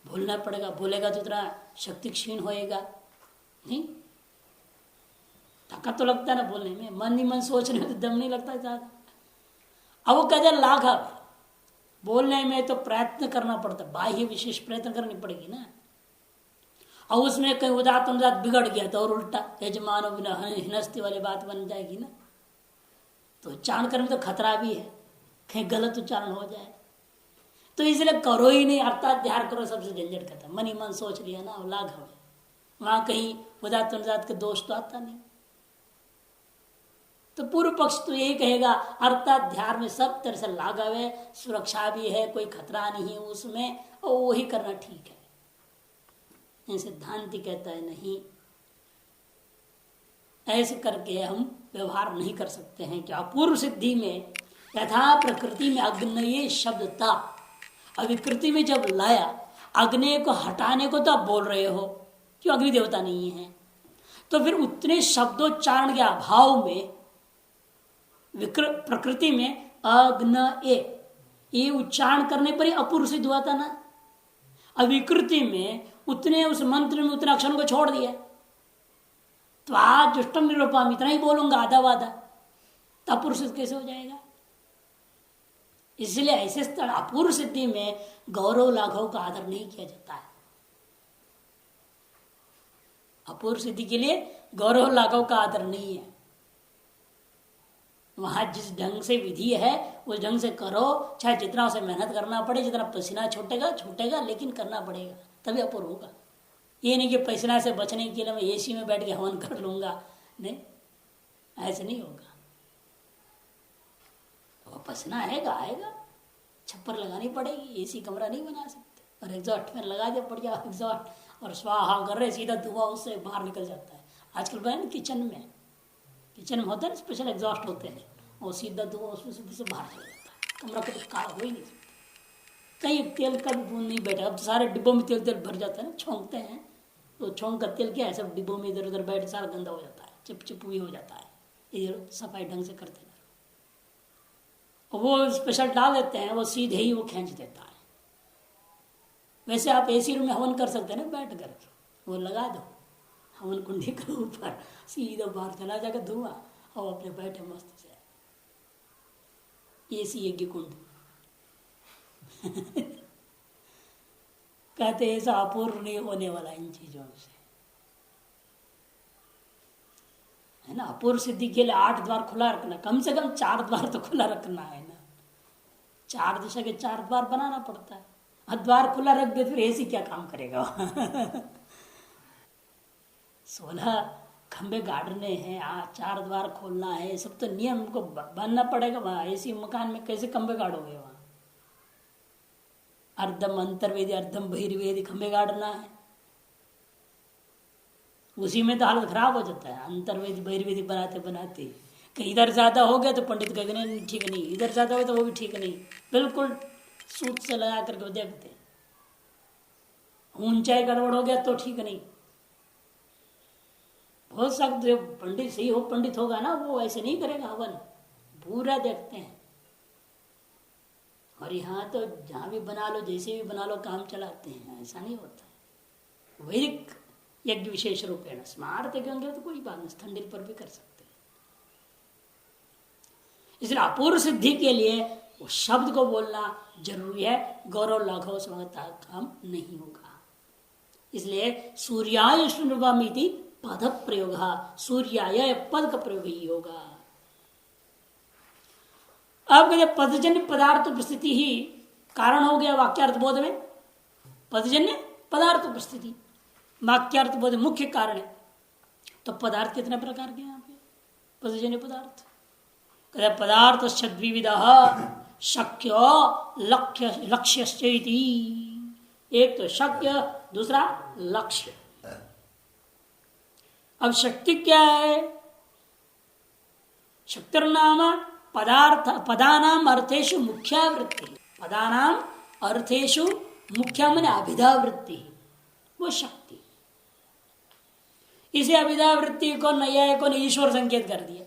A: बोलना पड़ेगा, बोलेगा तो इतना शक्ति क्षीण होएगा नहीं, ताकत तो लगता है ना बोलने में, मन ही मन सोचने में तो दम नहीं लगता ज्यादा। अब वो कहते लाघव, बोलने में तो प्रयत्न करना पड़ता, बाह्य विशेष प्रयत्न करनी पड़ेगी ना। और उसमें कहीं उदात अनुदात बिगड़ गया तो और उल्टा यजमानो बिना हिनस्ती वाली बात बन जाएगी ना। तो उच्चारण करने में तो खतरा भी है, कहीं गलत उच्चारण हो जाए, तो इसलिए करो ही नहीं, अर्थात ध्यान करो, सबसे झंझट खत्म। मन ही मन सोच लिया ना, लाघव है, वहां कहीं उदात अनुदात का दोष तो आता नहीं। तो पूर्व पक्ष तो यही कहेगा अर्थात ध्यान में सब तरह से लाघव है, सुरक्षा भी है, कोई खतरा नहीं है उसमें, और वही करना ठीक है। सिद्धांति कहता है नहीं, ऐसे करके हम व्यवहार नहीं कर सकते हैं। क्या अपूर्व सिद्धि में यथा प्रकृति में अग्नये शब्द था, अविकृति में जब लाया अग्नि को हटाने को तो आप बोल रहे हो क्यों, अग्नि देवता नहीं है, तो फिर उतने शब्दोच्चारण के अभाव में प्रकृति में अग्न ये उच्चारण करने पर ही अपूर्व सिद्ध हुआ था ना। अविकृति में उतने उस मंत्र में उतने अक्षरों को छोड़ दिया, तो आज जुष्टम निरूपम इतना ही बोलूंगा आधा वाधा, तो अपूर्व सिद्ध कैसे हो जाएगा। इसलिए ऐसे स्थल अपूर्व सिद्धि में गौरव लाघव का आदर नहीं किया जाता है। अपूर्व सिद्धि के लिए गौरव लाघव का आदर नहीं है। वहां जिस ढंग से विधि है उस ढंग से करो, चाहे जितना उसे मेहनत करना पड़े, जितना पसीना छूटेगा लेकिन करना पड़ेगा, तभी अपूर्व होगा। ये नहीं कि पसीना से बचने के लिए मैं एसी में बैठ के हवन कर लूंगा, नहीं, ऐसे नहीं होगा। तो पसीना आएगा, छप्पर लगानी पड़ेगी, एसी कमरा नहीं बना सकते, और एग्जॉस्ट फैन लगा दे बढ़िया एग्जॉस्ट, और स्वाहा कर रहे सीधा धुआं उससे बाहर निकल जाता है। आजकल बहन किचन में होता है ना स्पेशल एग्जॉस्ट होते हैं, और सीधा धुआं उसमें से बाहर चला जाता है, कमरा कभी काला हो ही नहीं सकता। कहीं तेल का भी बूंद नहीं बैठा, अब तो सारे डिब्बों में तेल भर जाता है ना, छोंकते हैं तो छोंक का तेल क्या है, सब डिब्बों में इधर उधर बैठ सारा गंदा हो जाता है, चिपचिप भी हो जाता है, इधर सफाई ढंग से करते हैं। वो स्पेशल डाल देते हैं, वो सीधे ही वो खींच देता है। वैसे आप एसी रूम में हवन कर सकते हैं ना, बैठ करके वो लगा दो हवन कुंडी के ऊपर, सीधा बाहर चला जाकर धुआं, और अपने बैठे मस्त से एसी यज्ञ कुंड। कहते ऐसा अपूर्व नहीं होने वाला इन चीजों से, है ना। अपूर्व सिद्धि के लिए 8 द्वार खुला रखना, कम से कम 4 द्वार तो खुला रखना है ना। 4 दिशा के 4 द्वार बनाना पड़ता है, और द्वार खुला रख दे फिर एसी क्या काम करेगा। 16 खंबे गाड़ने हैं, 4 द्वार खोलना है, सब तो नियम को बनना पड़ेगा। वहां एसी मकान में कैसे खंबे गाड़ोगे, वहां अर्धम अंतर्वेदी अर्धम बहिर्वेदी खंबे गाड़ना है, उसी में तो हालत खराब हो जाता है। अंतर्वेदी बहिर्वेदी बनाते कहीं इधर ज्यादा हो गया तो पंडित कहेंगे नहीं ठीक नहीं, इधर ज्यादा हो तो वो भी ठीक नहीं, बिल्कुल सूत से लगा करके देखते हैं। ऊंचाई गड़बड़ हो गया तो ठीक नहीं, हो सकता जो पंडित सही हो, पंडित होगा ना, वो ऐसे नहीं करेगा हवन, पूरा देखते हैं। और यहाँ तो जहां भी बना लो, जैसे भी बना लो, काम चलाते हैं, ऐसा नहीं होता। वैदिक यज्ञ विशेष रूपेण स्मार्त यज्ञ होंगे तो कोई बात नहीं, स्थंडिल पर भी कर सकते हैं। इसलिए अपूर्व सिद्धि के लिए उस शब्द को बोलना जरूरी है, गौरव लाघव समझता काम नहीं होगा। इसलिए सूर्याय शुभमिति पद प्रयोग, सूर्याय पद का प्रयोग ही होगा। अब कहते पदजन्य पदार्थ प्रस्थिति ही कारण हो गया वाक्यार्थ बोध में। पदजन्य पदार्थ प्रस्थिति वाक्यार्थ बोध मुख्य कारण है। तो पदार्थ कितने प्रकार के यहाँ पे, पदजन्य पदार्थ कहते पदार्थ द्विविध शक्य लक्ष्य, एक तो शक्य, दूसरा लक्ष्य। अब शक्ति क्या है, शक्तिर्नाम पदार्थ पदानाम अर्थेषु मुख्यावृत्ति, पदानाम अर्थेषु मुख्या माने अभिधावृत्ति, वो शक्ति। इसे अभिधावृत्ति को नैयायिकों ने ईश्वर संकेत कर दिया।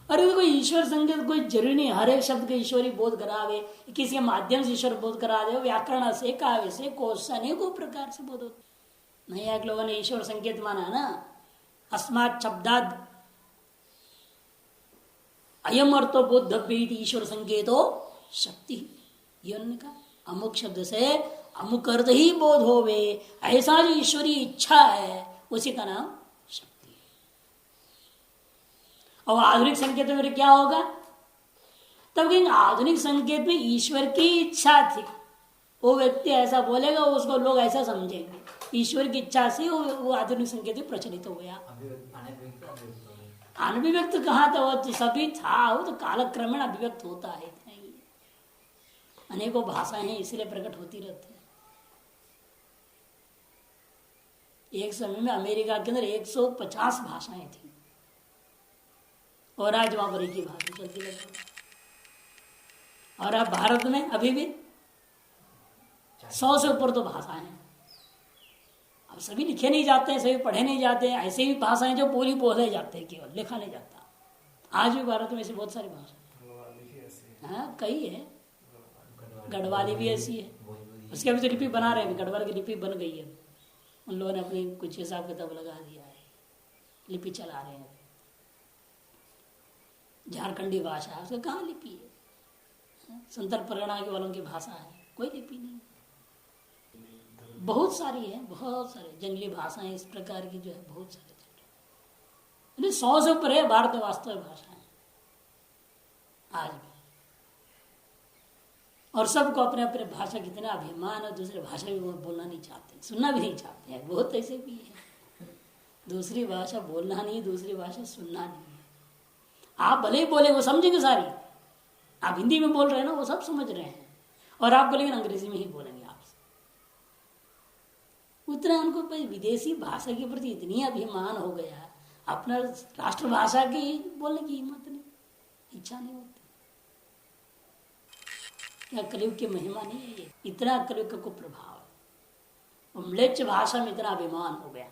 A: अरे कोई ईश्वर संकेत कोई जरूरी नहीं, हर एक शब्द के ईश्वरी बोध करावे, किसी के माध्यम से ईश्वर बोध करा दे, व्याकरण से काव्य से कोश से अनेकों प्रकार से बोध होते। नैयायिक लोगों ने ईश्वर संकेत माना ना, अस्मात् शब्दाद अयम अर्थो बोधव्य ईश्वर संकेतो शक्ति, ये उन्होंने कहा अमुक शब्द से अमुक अर्थ ही बोध होवे, ऐसा जो ईश्वरीय इच्छा है उसी का नाम शक्ति है। और आधुनिक संकेत में क्या होगा? तब कहेंगे आधुनिक संकेत में ईश्वर की इच्छा थी, वो व्यक्ति ऐसा बोलेगा, उसको लोग ऐसा समझेंगे, ईश्वर की इच्छा से वो आधुनिक संकेत में प्रचलित हो गया। अनभिव्यक्त कहा था? वो तो सभी था, वो तो कालक्रमेण अभिव्यक्त होता है। अनेकों भाषाएं हैं, इसलिए प्रकट होती रहती है। एक समय में अमेरिका के अंदर 150 भाषाएं थी और आज वहां पर एक ही भाषा चलती रहती है। और अब भारत में अभी भी 100 से ऊपर तो भाषाएं हैं। अब सभी लिखे नहीं जाते हैं, सभी पढ़े नहीं जाते हैं, ऐसे भी भाषाएं जो बोली बोले जाते हैं, केवल लिखा नहीं जाता। आज भी भारत में ऐसी बहुत सारी भाषा, हाँ कई है। गढ़वाली भी ऐसी है, उसकी अभी तो लिपि बना रहे हैं, गढ़वाल की लिपि बन गई है, उन लोगों ने अपनी कुछ हिसाब किताब लगा दिया है, लिपि चला रहे हैं। झारखंडी भाषा उसका कहाँ लिपि है? संतल परगना के वालों की भाषा है, कोई लिपि नहीं। बहुत सारी है, बहुत सारे जंगली भाषाएं इस प्रकार की जो है, बहुत सारे 100 से ऊपर है भारत में वास्तविक भाषाएं आज भी। और सबको अपने अपने भाषा की इतना अभिमान है, दूसरे भाषा भी बोलना नहीं चाहते, सुनना भी नहीं चाहते हैं। बहुत ऐसे भी है, दूसरी भाषा बोलना नहीं, दूसरी भाषा सुनना नहीं है। आप भले ही बोले वो समझेंगे सारी, आप हिंदी में बोल रहे हैं ना, वो सब समझ रहे हैं, और आप बोलेंगे अंग्रेजी में ही बोलेंगे आपसे। उतना उनको विदेशी भाषा के प्रति इतनी अभिमान हो गया, अपना राष्ट्रभाषा की बोलने की हिम्मत नहीं, इच्छा नहीं होती। क्या कलयुग की महिमा नहीं है ये? इतना कलयुग का कुप्रभाव है। म्लेच्छ भाषा में इतना अभिमान हो गया,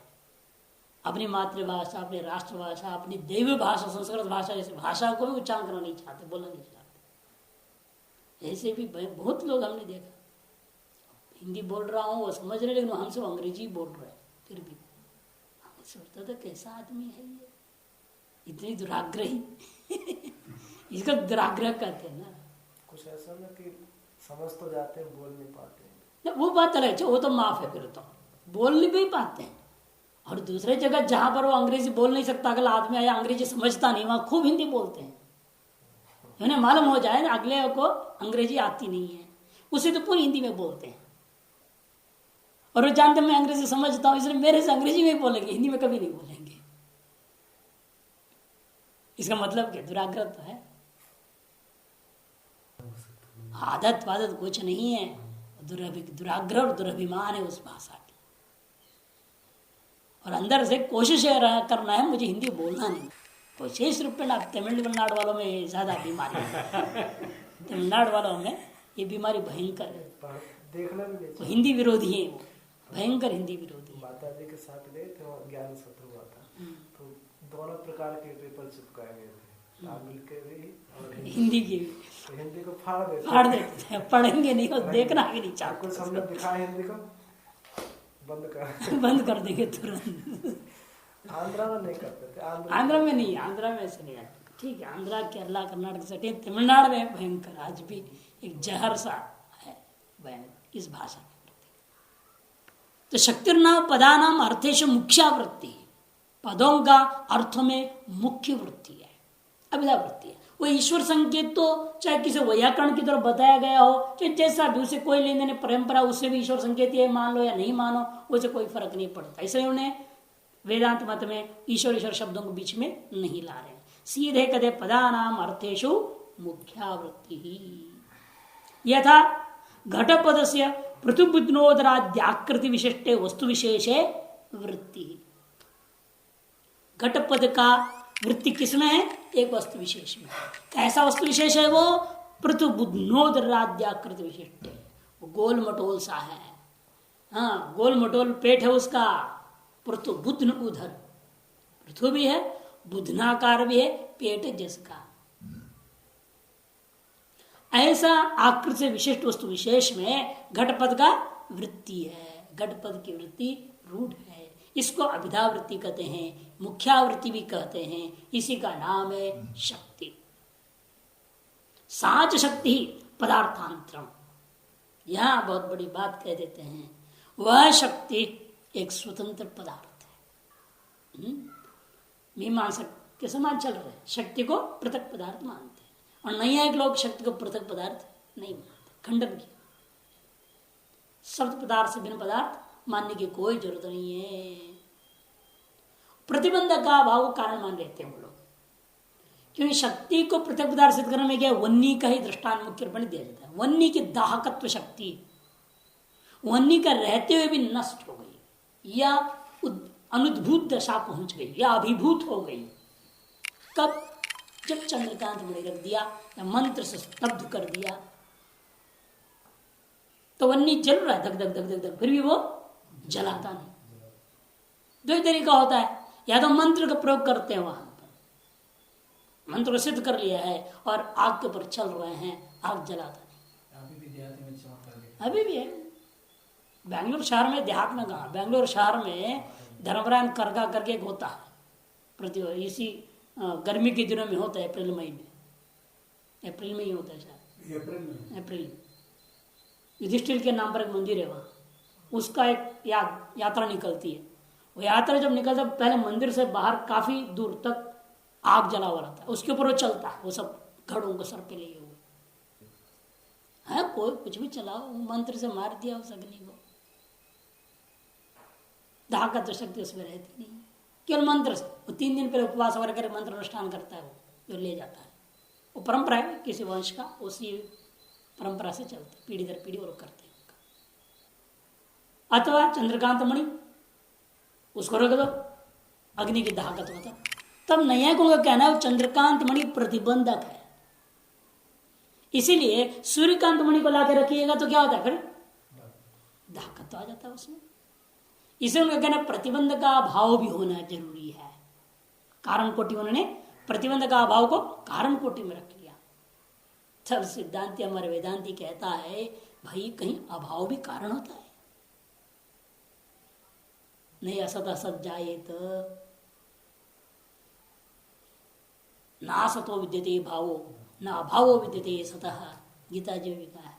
A: अपनी मातृभाषा, अपनी राष्ट्रभाषा, अपनी दैवीय भाषा, संस्कृत भाषा जैसे भाषा को भी उच्चारण करना नहीं चाहते, बोलना नहीं चाहते। ऐसे भी बहुत लोग हमने देखा, हिंदी बोल रहा हूँ वो समझ रहे, लेकिन हमसे अंग्रेजी बोल रहे हैं, फिर भी हमें सोचता था कैसा आदमी है ये, इतनी दुराग्रही इसका दुराग्रह कहते हैं ना।
B: कुछ ऐसा ना कि समझ तो जाते हैं, बोल नहीं पाते
A: हैं। वो बात अलग है, वो तो माफ है, फिर तो बोल नहीं पाते हैं। और दूसरे जगह जहां पर वो अंग्रेजी बोल नहीं सकता, अगला आदमी आया अंग्रेजी समझता नहीं, वहां खूब हिंदी बोलते हैं। उन्हें मालूम हो जाए ना अगले को अंग्रेजी आती नहीं है, उसे तो पूरी हिंदी में बोलते हैं, और वो जानते मैं अंग्रेजी समझता हूं, इसलिए मेरे से अंग्रेजी में बोलेंगे, हिंदी में कभी नहीं बोलेंगे। इसका मतलब क्या? दुराग्रह तो है, आदत वादत कुछ नहीं है, दुराग्रह और दुराभिमान है उस भाषा की। और अंदर से कोशिश करना है मुझे हिंदी बोलना नहीं। विशेष रूप में तमिलनाडु वालों में ज्यादा बीमारी है। तमिलनाडु वालों में ये बीमारी भयंकर है,
B: देखना भी नहीं,
A: तो हिंदी विरोधी है, वो भयंकर हिंदी विरोधी है।
B: माता जी के साथ गए थे, वहाँ ज्ञान सत्र हुआ था, तो दोनों प्रकार के पेपर चिपकाए गए थे, तमिल के भी और
A: हिंदी की भी।
B: तो हिंदी को फाड़
A: देते हैं, पढ़ेंगे नहीं और देखना भी नहीं चाहते।
B: कुछ हमने दिखाया हिंदी को
A: बंद कर देंगे तुरंत।
B: आंध्रा में नहीं करते थे,
A: आंध्रा में नहीं, आंध्रा में ऐसे नहीं आता। ठीक है, आंध्रा केरला कर्नाटक से, तमिलनाडु में भयंकर आज भी एक जहर सा है भयंकर इस भाषा के प्रति। तो शक्तिर्नाम पदानाम अर्थेश मुख्या वृत्ति, पदों का अर्थों में मुख्य वृत्ति है, अभिधा वृत्ति है। वो ईश्वर संकेत तो चाहे किसी वैयाकरण की तरफ बताया गया हो, चाहे जैसा भी, उसे कोई लेन देन परंपरा, उससे भी ईश्वर संकेत ये मान लो या नहीं मानो, उसे कोई फर्क नहीं पड़ता। इसलिए उन्हें वेदांत मत में ईश्वर ईश्वर शब्दों को बीच में नहीं ला रहे, सीधे कदे पदानाम अर्थेषु मुख्यावृत्ति ही। यथा घटपद से पृथुबुद्धनोदराद्याकृति विशिष्टे वस्तु विशेषे वृत्ति। घटपद का वृत्ति किसमें है? एक वस्तु विशेष में। कैसा वस्तु विशेष है वो? पृथुबुद्धनोदराद्याकृति विशिष्ट, वो गोल मटोल सा है, हाँ गोल मटोल पेट है उसका, पृथु बुधन उधर, पृथु भी है, बुधनाकार भी है, पेट जिसका, ऐसा आकृति से विशिष्ट वस्तु विशेष में घटपद का वृत्ति है। घटपद की वृत्ति रूढ़ है, इसको अभिधावृत्ति कहते हैं, मुख्यावृत्ति भी कहते हैं। इसी का नाम है शक्ति। साच शक्ति पदार्थांतरम, यहां बहुत बड़ी बात कह देते हैं, वह शक्ति एक स्वतंत्र पदार्थ है। मीमांसा के समान चल रहे हैं, शक्ति को पृथक पदार्थ मानते हैं, और नैयायिक लोग शक्ति को पृथक पदार्थ नहीं मानते, खंडन किया। शब्द पदार्थ से भिन्न पदार्थ मानने की कोई जरूरत नहीं है। प्रतिबंध का अभाव को कारण मान लेते हैं वो लोग, क्योंकि शक्ति को पृथक पदार्थ सिद्ध करने में क्या, वन्नी का ही दृष्टांत मुख्य रूप में दिया जाता है। वन्नी की दाहकत्व शक्ति वन्नी का रहते हुए भी नष्ट हो गई या अनुद्भूत दशा पहुंच गई या अभिभूत हो गई। कब? जब चंद्रकांत मणि रख दिया या मंत्र से स्तब्ध कर दिया, तो वन्नी जल रहा है, धक धक धक धक धक, फिर भी वो जलाता नहीं। दो ही तरीका होता है, या तो मंत्र का प्रयोग करते हैं, वहां पर मंत्र सिद्ध कर लिया है और आग के ऊपर चल रहे हैं, आग जलाता नहीं।
B: अभी भी देहात में चमत्कार
A: अभी भी है। बेंगलोर शहर में, देहात में कहा, बेंगलोर शहर में धर्मरायन करगा करके एक होता है प्रति, इसी गर्मी के दिनों में होता है, अप्रैल मई में, अप्रैल में ही होता है शायद, अप्रैल में। युधिष्ठिर के नाम पर एक मंदिर है वहाँ, उसका एक यात्रा निकलती है। वो यात्रा जब निकलता है, पहले मंदिर से बाहर काफी दूर तक आग जला हुआ रहता है, उसके ऊपर वो चलता है, वो सब घड़ों को सर पे लिए हुए है, कोई कुछ भी चलाओ, मंत्र से मार दिया उस अग्नि को, दाह तो शक्ति उसमें रहती नहीं, केवल मंत्र से। वो 3 दिन पहले उपवास वगैरह कर मंत्र अनुष्ठान करता है, वो जो ले जाता है, वो परंपरा है किसी वंश का, उसी परंपरा से चलते, पीढ़ी दर पीढ़ी और करते हैं। अथवा चंद्रकांत मणि, उसको रख दो, अग्नि की दाहकत होता। तब नैयायिकों का कहना है वो चंद्रकांत मणि प्रतिबंधक है, इसीलिए सूर्यकांत मणि को लाके रखिएगा तो क्या होता है, फिर दाहकत तो आ जाता है उसमें। इसे उनका कहना प्रतिबंध का अभाव भी होना जरूरी है। कारण कोटि, उन्होंने प्रतिबंध का अभाव को कारण कोटि में रख लिया। तब सिद्धांति, हमारे वेदांति कहता है भाई कहीं अभाव भी कारण होता है, नहीं असत असत जाए तो ना असतो विद्यते भावो न अभावो विद्यते सतः, गीता जी में कहा है।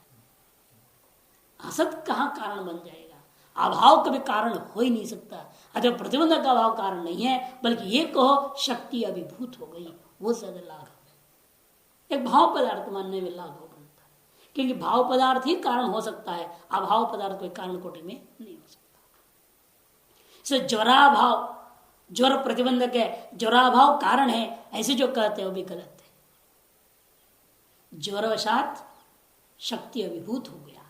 A: असत कहाँ कारण बन जाएगा, अभाव कभी कारण हो ही नहीं सकता। अतः प्रतिबंधक का अभाव कारण नहीं है, बल्कि ये कहो शक्ति अभिभूत हो गई, वो ज्यादा लाघव है। एक भाव पदार्थ मानने में लाघव बनता है, क्योंकि भाव पदार्थ ही कारण हो सकता है, अभाव पदार्थ कोई कारण कोटि में नहीं हो सकता। ज्वराभाव, ज्वर प्रतिबंधक है, ज्वराभाव कारण है, ऐसे जो कहते हैं वो भी गलत है। ज्वरवशात शक्ति अभिभूत हो गया,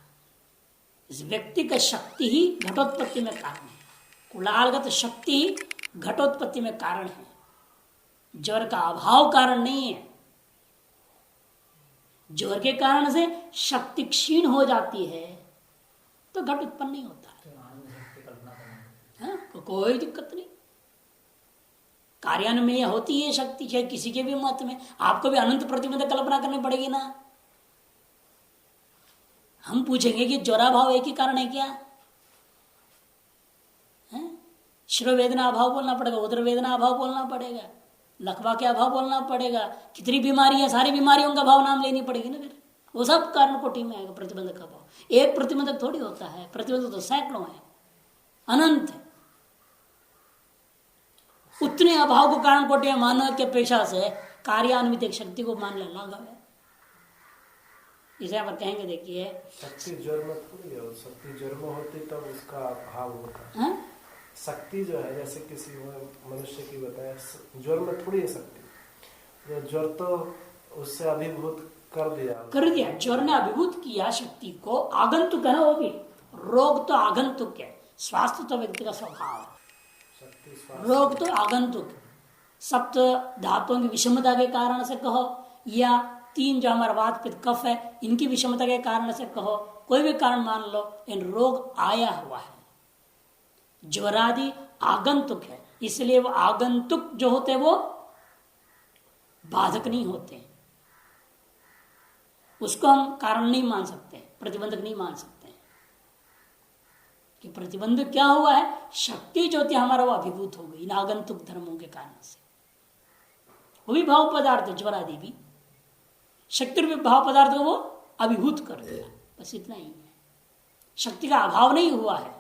A: इस व्यक्ति का शक्ति ही घटोत्पत्ति में कारण है, कुलालगत शक्ति ही घटोत्पत्ति में कारण है, ज्वर का अभाव कारण नहीं है। ज्वर के कारण से शक्ति क्षीण हो जाती है तो घट उत्पन्न नहीं होता है, कोई दिक्कत नहीं। कार्यान्वय होती है शक्ति, चाहे किसी के भी मत में, आपको भी अनंत प्रतिबंध कल्पना करनी पड़ेगी ना। हम पूछेंगे कि ज्वराभाव एक ही कारण है क्या, शिरो वेदना अभाव बोलना पड़ेगा, उदर वेदना अभाव बोलना पड़ेगा, लकवा के अभाव बोलना पड़ेगा, कितनी बीमारी है, सारी बीमारियों का भाव नाम लेनी पड़ेगी ना। फिर वो सब कारण कोटि में आएगा प्रतिबंधक का भाव। एक प्रतिबंधक थोड़ी होता है, प्रतिबंधक तो सैकड़ों है, अनंत है। उतने अभाव को कारण कोटि में मानव के पेशा से कार्यान्वित एक शक्ति को मान लेना लाघव है। इसे आप कहेंगे, देखिए
B: शक्ति ज्वर में थोड़ी है, शक्ति ज्वर में होती तब उसका भाव होता है। शक्ति जो है, जैसे किसी मनुष्य की बताया, ज्वर में थोड़ी है शक्ति, ज्वर तो उससे अभिभूत कर दिया,
A: ज्वर ने अभिभूत किया शक्ति को। आगंतुक है ना वो भी, रोग तो आगंतुक है, स्वास्थ्य तो व्यक्ति का स्वभाव है, रोग तो आगंतुक। सप्त धातुओं की विषमता के कारण से कहो, या 3 जो हमारा वात पित्त कफ है इनकी विषमता के कारण से कहो, कोई भी कारण मान लो, इन रोग आया हुआ है। ज्वरादि आगंतुक है, इसलिए वो आगंतुक जो होते हैं वो बाधक नहीं होते, उसको हम कारण नहीं मान सकते, प्रतिबंधक नहीं मान सकते। कि प्रतिबंध क्या हुआ है, शक्ति जो थी हमारा वो अभिभूत हो गई आगंतुक धर्मों के कारण से। वो भी भाव पदार्थ है, ज्वर आदि भी शक्ति रूपी भाव पदार्थ को वो अभिभूत कर दिया, बस इतना ही है। शक्ति का अभाव नहीं हुआ है,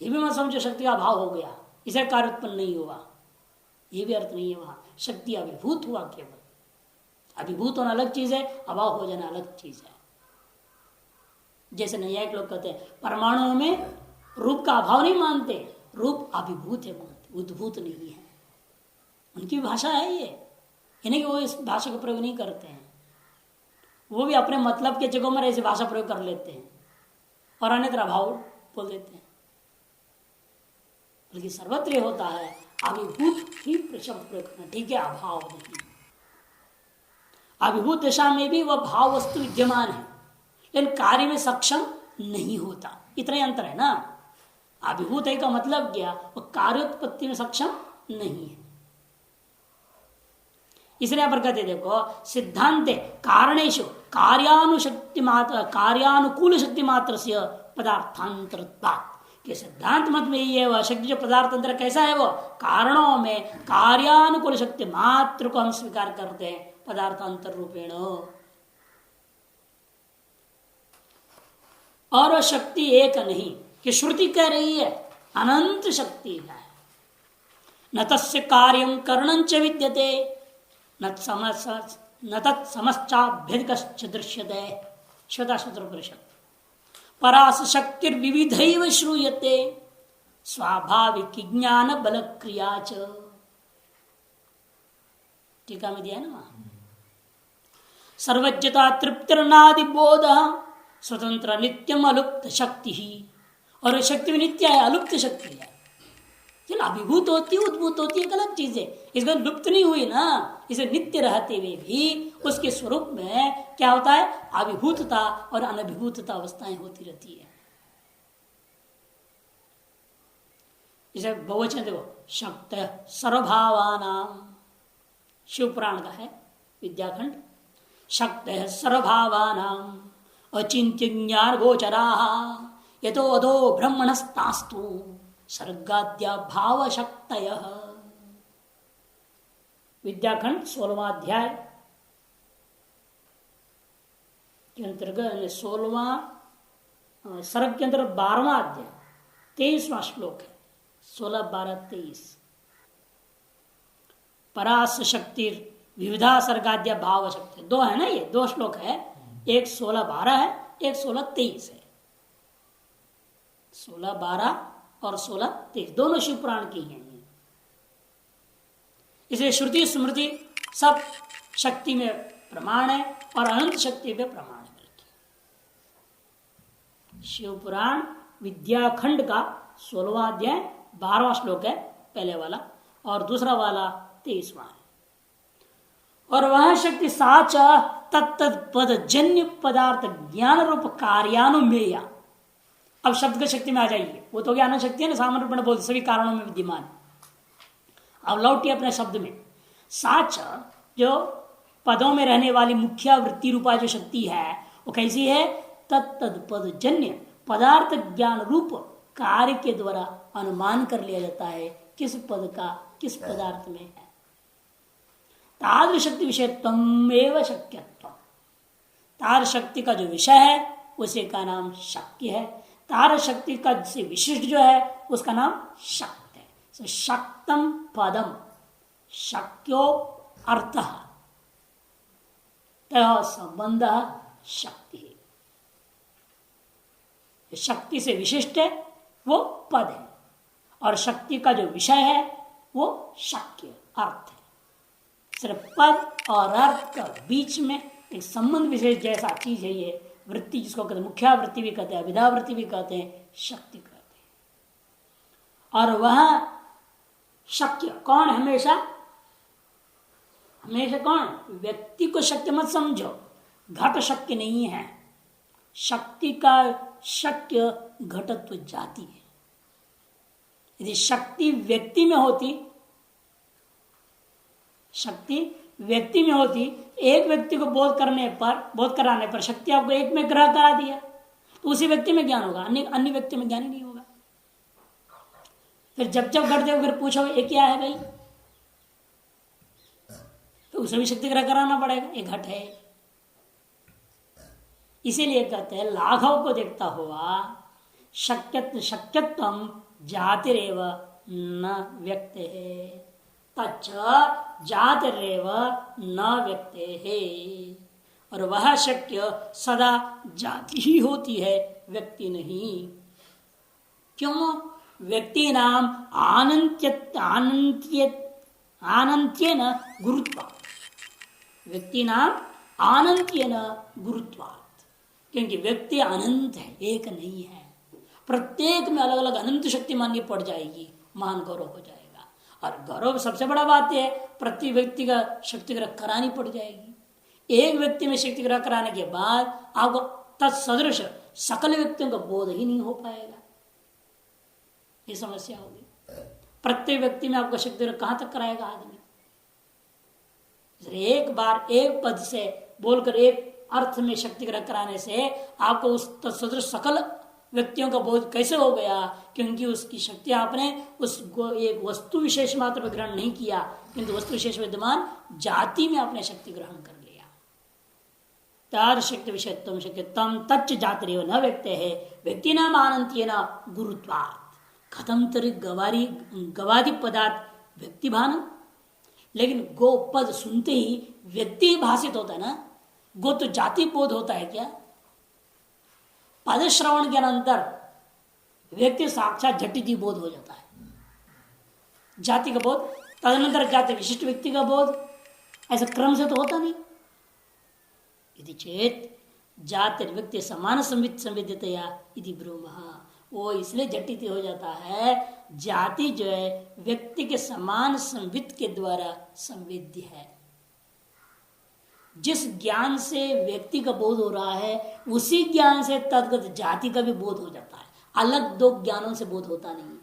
A: ये भी मत समझो शक्ति का अभाव हो गया इसे कार्य उत्पन्न नहीं हुआ, ये भी अर्थ नहीं है। वहां शक्ति अभिभूत हुआ, केवल अभिभूत होना अलग चीज है, अभाव हो जाना अलग चीज है। जैसे नैयायिक लोग कहते हैं परमाणुओं में रूप का अभाव नहीं मानते, रूप अभिभूत है मानते, उद्भूत नहीं है। उनकी भाषा है ये कि वो इस भाषा का प्रयोग नहीं करते हैं, वो भी अपने मतलब के जगहों में ऐसी भाषा प्रयोग कर लेते हैं और अन्यत्र अभाव बोल देते हैं। बल्कि सर्वत्र होता है अभिभूत ही शब्द प्रयोग करना, ठीक है, अभाव नहीं। अभिभूत दशा में भी वह भाव वस्तु विद्यमान है लेकिन कार्य में सक्षम नहीं होता, इतना ही अंतर है ना। अभिभूत है का मतलब क्या, वह कार्योत्पत्ति में सक्षम नहीं है। इसलिए यहां पर कहते देखो सिद्धांत कारणेशु कार्यानुशक्ति मात्र कार्यानुकूल शक्ति मात्र से पदार्थांतर कि सिद्धांत मत में ये वह शक्ति जो पदार्थ अंतर कैसा है, वो कारणों में कार्यानुकूल शक्ति मात्र को हम स्वीकार करते हैं पदार्थांतर रूपेण। और वह शक्ति एक नहीं, कि श्रुति कह रही है अनंत शक्ति है। न तस्य कार्यं करणं च विद्यते न तत्समश्चाभ्यधिकश्च दृश्यते। श्वेताश्वतर परिषद। परास शक्तिर्विविधैव श्रूयते स्वाभाविक ज्ञान बल क्रिया च। टीका में दिया है ना वहां। सर्वज्ञता तृप्तिर्नादि बोध स्वतंत्र नित्यम अलुप्त शक्ति ही। और शक्ति भी नित्य है, अलुप्त शक्ति है। चलो अभिभूत होती है उद्भूत होती है, एक अलग चीज है, इसका लुप्त नहीं हुई ना। इसे नित्य रहते हुए भी उसके स्वरूप में क्या होता है, अभिभूतता और अनभिभूतता अवस्थाएं होती रहती है। इसे बहुवचन देखो, शक्त सर्वभावानाम, शिव पुराण का है विद्याखंड। शक्त सर्वभावानाम अचिंत्य ज्ञान गोचरा यतो अधो ब्रह्मणस्तास्तु सर्गाद्या भाव शक्तय। विद्याखंड 16वां अध्याय के अंतर्गत 16वां सर्ग के अंतर्गत 12वां अध्याय 23वां श्लोक है। 16, 12, 23। परास शक्ति विविधा सर्गाद्या भाव शक्ति, दो है ना, ये दो श्लोक है। एक 16, 12 है, एक 16, 23 है। 16, 12 और 16, 23 दोनों शिव पुराण की हैं। इसलिए श्रुति स्मृति सब शक्ति में प्रमाण है और अनंत शक्ति में प्रमाण है। शिव पुराण विद्याखंड का 16वां अध्याय 12वां श्लोक है पहले वाला, और दूसरा वाला 23वां है। और वह शक्ति साच तत्त पद जन्य पदार्थ ज्ञान रूप कार्यानुमेय। अब शब्द की शक्ति में आ जाइए, वो तो ज्ञान शक्ति है ना, सामान्य रूप में बोलते सभी कारणों में विद्यमान। अब लौटिए अपने शब्द में। साच जो पदों में रहने वाली मुख्य वृत्ति रूपा जो शक्ति है वो कैसी है, तत्त पद जन्य पदार्थ ज्ञान रूप कार्य के द्वारा अनुमान कर लिया जाता है किस पद का किस पदार्थ में है। ताद्र शक्ति विषयत्वम एवं शक्यत्व। तार शक्ति का जो विषय है उसी का नाम शक्य है। तार शक्ति का से विशिष्ट जो है उसका नाम शक्त है। so, शक्तम पदम शक्यो अर्थ संबंध शक्ति। शक्ति से विशिष्ट है वो पद है और शक्ति का जो विषय है वो शक्य अर्थ है। सिर्फ पद और अर्थ का बीच में एक संबंध विशेष जैसा चीज है ये वृत्ति, जिसको कहते हैं मुख्या वृत्ति भी कहते हैं, अभिधा वृत्ति भी कहते हैं, शक्ति कहते हैं। और वह शक्य कौन, हमेशा हमेशा कौन, व्यक्ति को शक्य मत समझो, घट शक्य नहीं है। शक्ति का शक्य घटत्व जाति है। यदि शक्ति व्यक्ति में होती, शक्ति व्यक्ति में होती, एक व्यक्ति को बोध कराने पर शक्ति आपको एक में ग्रह करा दिया तो उसी व्यक्ति में ज्ञान होगा, अन्य व्यक्ति में ज्ञान ही नहीं होगा। फिर जब घट देखो फिर पूछो ये क्या है भाई, तो उसे भी शक्ति ग्रह कराना पड़ेगा, ये घट है। इसीलिए कहते हैं लाघव को देखता हुआ शक्यत्वम जातिरेव न व्यक्त है, तच्च जातिरेव न व्यक्त है। और वह शक्य सदा जाति ही होती है, व्यक्ति नहीं। क्यों? व्यक्ति नाम आनंत्यन गुरुत्वा, व्यक्ति नाम आनंत्यन गुरुत्वात्, क्योंकि व्यक्ति अनंत है, एक नहीं है। प्रत्येक में अलग अलग अनंत शक्ति माननी पड़ जाएगी, महान गौरव हो जाएगा। और गौरव सबसे बड़ा बात है, प्रति व्यक्ति का शक्ति ग्रह करानी पड़ जाएगी। एक व्यक्ति में शक्ति ग्रह कराने के बाद आपको तत्सदृश सकल व्यक्तियों का बोध ही नहीं हो पाएगा, ये समस्या होगी। प्रत्येक व्यक्ति में आपको शक्ति ग्रह कहां तक कराएगा आदमी? एक बार एक पद से बोलकर एक अर्थ में शक्ति ग्रह कराने से आपको उस तत्सदृश सकल व्यक्तियों का बोध कैसे हो गया? क्योंकि उसकी शक्ति आपने उस एक वस्तु विशेष मात्र पर ग्रहण नहीं किया, किंतु वस्तु विशेष विद्यमान जाति में आपने शक्ति ग्रहण कर लिया। तार शक्ति विषयत्वम शक्यत्वम तच्च जातिरेव न व्यक्त है, व्यक्ति नाम आनंत्येन गुरुत्वात्। खत्म तरी गवादि पदार्थ व्यक्ति भान, लेकिन गो पद सुनते ही व्यक्ति भाषित होता है ना। गो तो जाति बोध होता है क्या? पद श्रवण के अनंतर व्यक्ति साक्षात झटिति बोध हो जाता है, जाति का बोध, तदनंतर जाति विशिष्ट व्यक्ति का बोध, ऐसा क्रम से तो होता नहीं। यदि चेत जाति व्यक्ति समान संवित संविद्यतया इति ब्रूमः, वो इसलिए झटिति हो जाता है, जाति जो है व्यक्ति के समान संवित के द्वारा संवेद्य है। जिस ज्ञान से व्यक्ति का बोध हो रहा है उसी ज्ञान से तद्गत जाति का भी बोध हो जाता है। अलग दो ज्ञानों से बोध होता नहीं।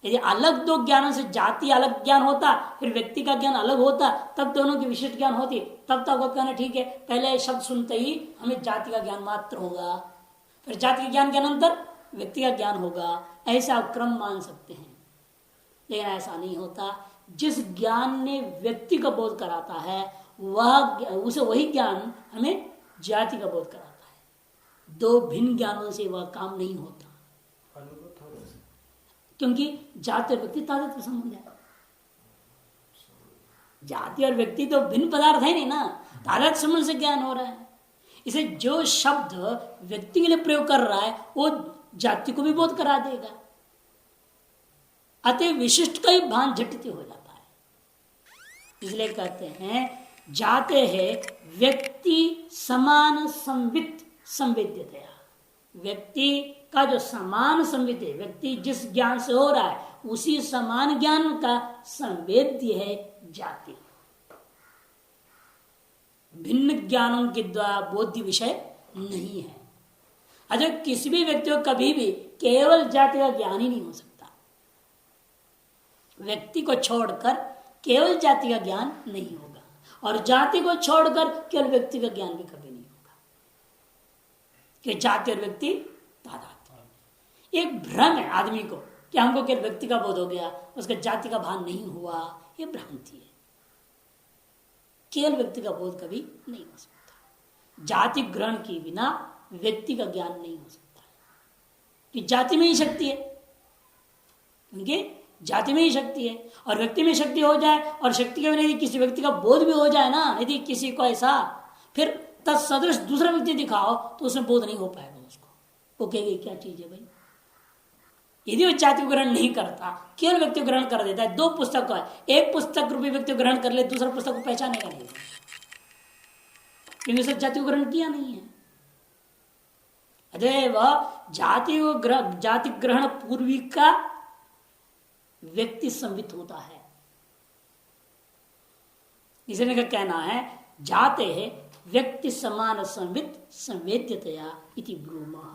A: यदि अलग दो ज्ञानों से जाति अलग ज्ञान होता, फिर व्यक्ति का ज्ञान अलग होता, तब दोनों की विशिष्ट ज्ञान होती, तब तक कहना ठीक है, पहले शब्द सुनते ही हमें जाति का ज्ञान मात्र होगा, फिर जाति के ज्ञान के अनंतर व्यक्ति का ज्ञान होगा, ऐसा क्रम मान सकते हैं। लेकिन ऐसा नहीं होता। जिस ज्ञान ने व्यक्ति का बोध कराता है उसे वही ज्ञान हमें जाति का बोध कराता है। दो भिन्न ज्ञानों से वह काम नहीं होता, क्योंकि जाति और व्यक्ति तादात्म्य संबंध है। जाति और व्यक्ति तो भिन्न पदार्थ है नहीं ना, तादात्म्य संबंध से ज्ञान हो रहा है। इसे जो शब्द व्यक्ति के लिए प्रयोग कर रहा है वो जाति को भी बोध करा देगा। अतः विशिष्ट का ही भान झटिति हो जाता है। इसलिए कहते हैं जाते हैं व्यक्ति समान संवित संवेद्यतया, व्यक्ति का जो समान संवित है, व्यक्ति जिस ज्ञान से हो रहा है उसी समान ज्ञान का संवेद्य है जाति। भिन्न ज्ञानों के द्वारा बोध्य विषय नहीं है। अच्छा, किसी भी व्यक्ति को कभी भी केवल जाति का ज्ञान ही नहीं हो सकता। व्यक्ति को छोड़कर केवल जाति का ज्ञान नहीं होगा, और जाति को छोड़कर केवल व्यक्ति का ज्ञान भी कभी नहीं होगा, कि जाति और व्यक्ति तादात्म्य। एक भ्रम है आदमी को कि हमको केवल व्यक्ति का बोध हो गया, उसका जाति का भान नहीं हुआ, ये भ्रांति है। केवल व्यक्ति का बोध कभी नहीं हो सकता। जाति ग्रहण के बिना व्यक्ति का ज्ञान नहीं हो सकता, कि जाति में ही शक्ति है, क्योंकि जाति में ही शक्ति है। और व्यक्ति में शक्ति हो जाए और शक्ति के बिना यदि किसी व्यक्ति का बोध भी हो जाए ना, यदि किसी को ऐसा, फिर तत्सदृश दूसरा व्यक्ति दिखाओ तो उसमें बोध नहीं हो पाएगा उसको। वो कहेगा क्या चीज है भाई। यदि वो जाति को ग्रहण नहीं करता, केवल व्यक्ति को ग्रहण कर देता है, दो पुस्तक है, एक पुस्तक रूपी व्यक्ति को ग्रहण कर ले, दूसरा पुस्तक को पहचानेगा नहीं, क्योंकि उसने जाति को ग्रहण किया नहीं है। अरे वह जाति ग्रहण पूर्वी का व्यक्ति संवित होता है। इसलिए कहना है जाते है व्यक्ति समान संवित संवेद्यतया इति ब्रूमः।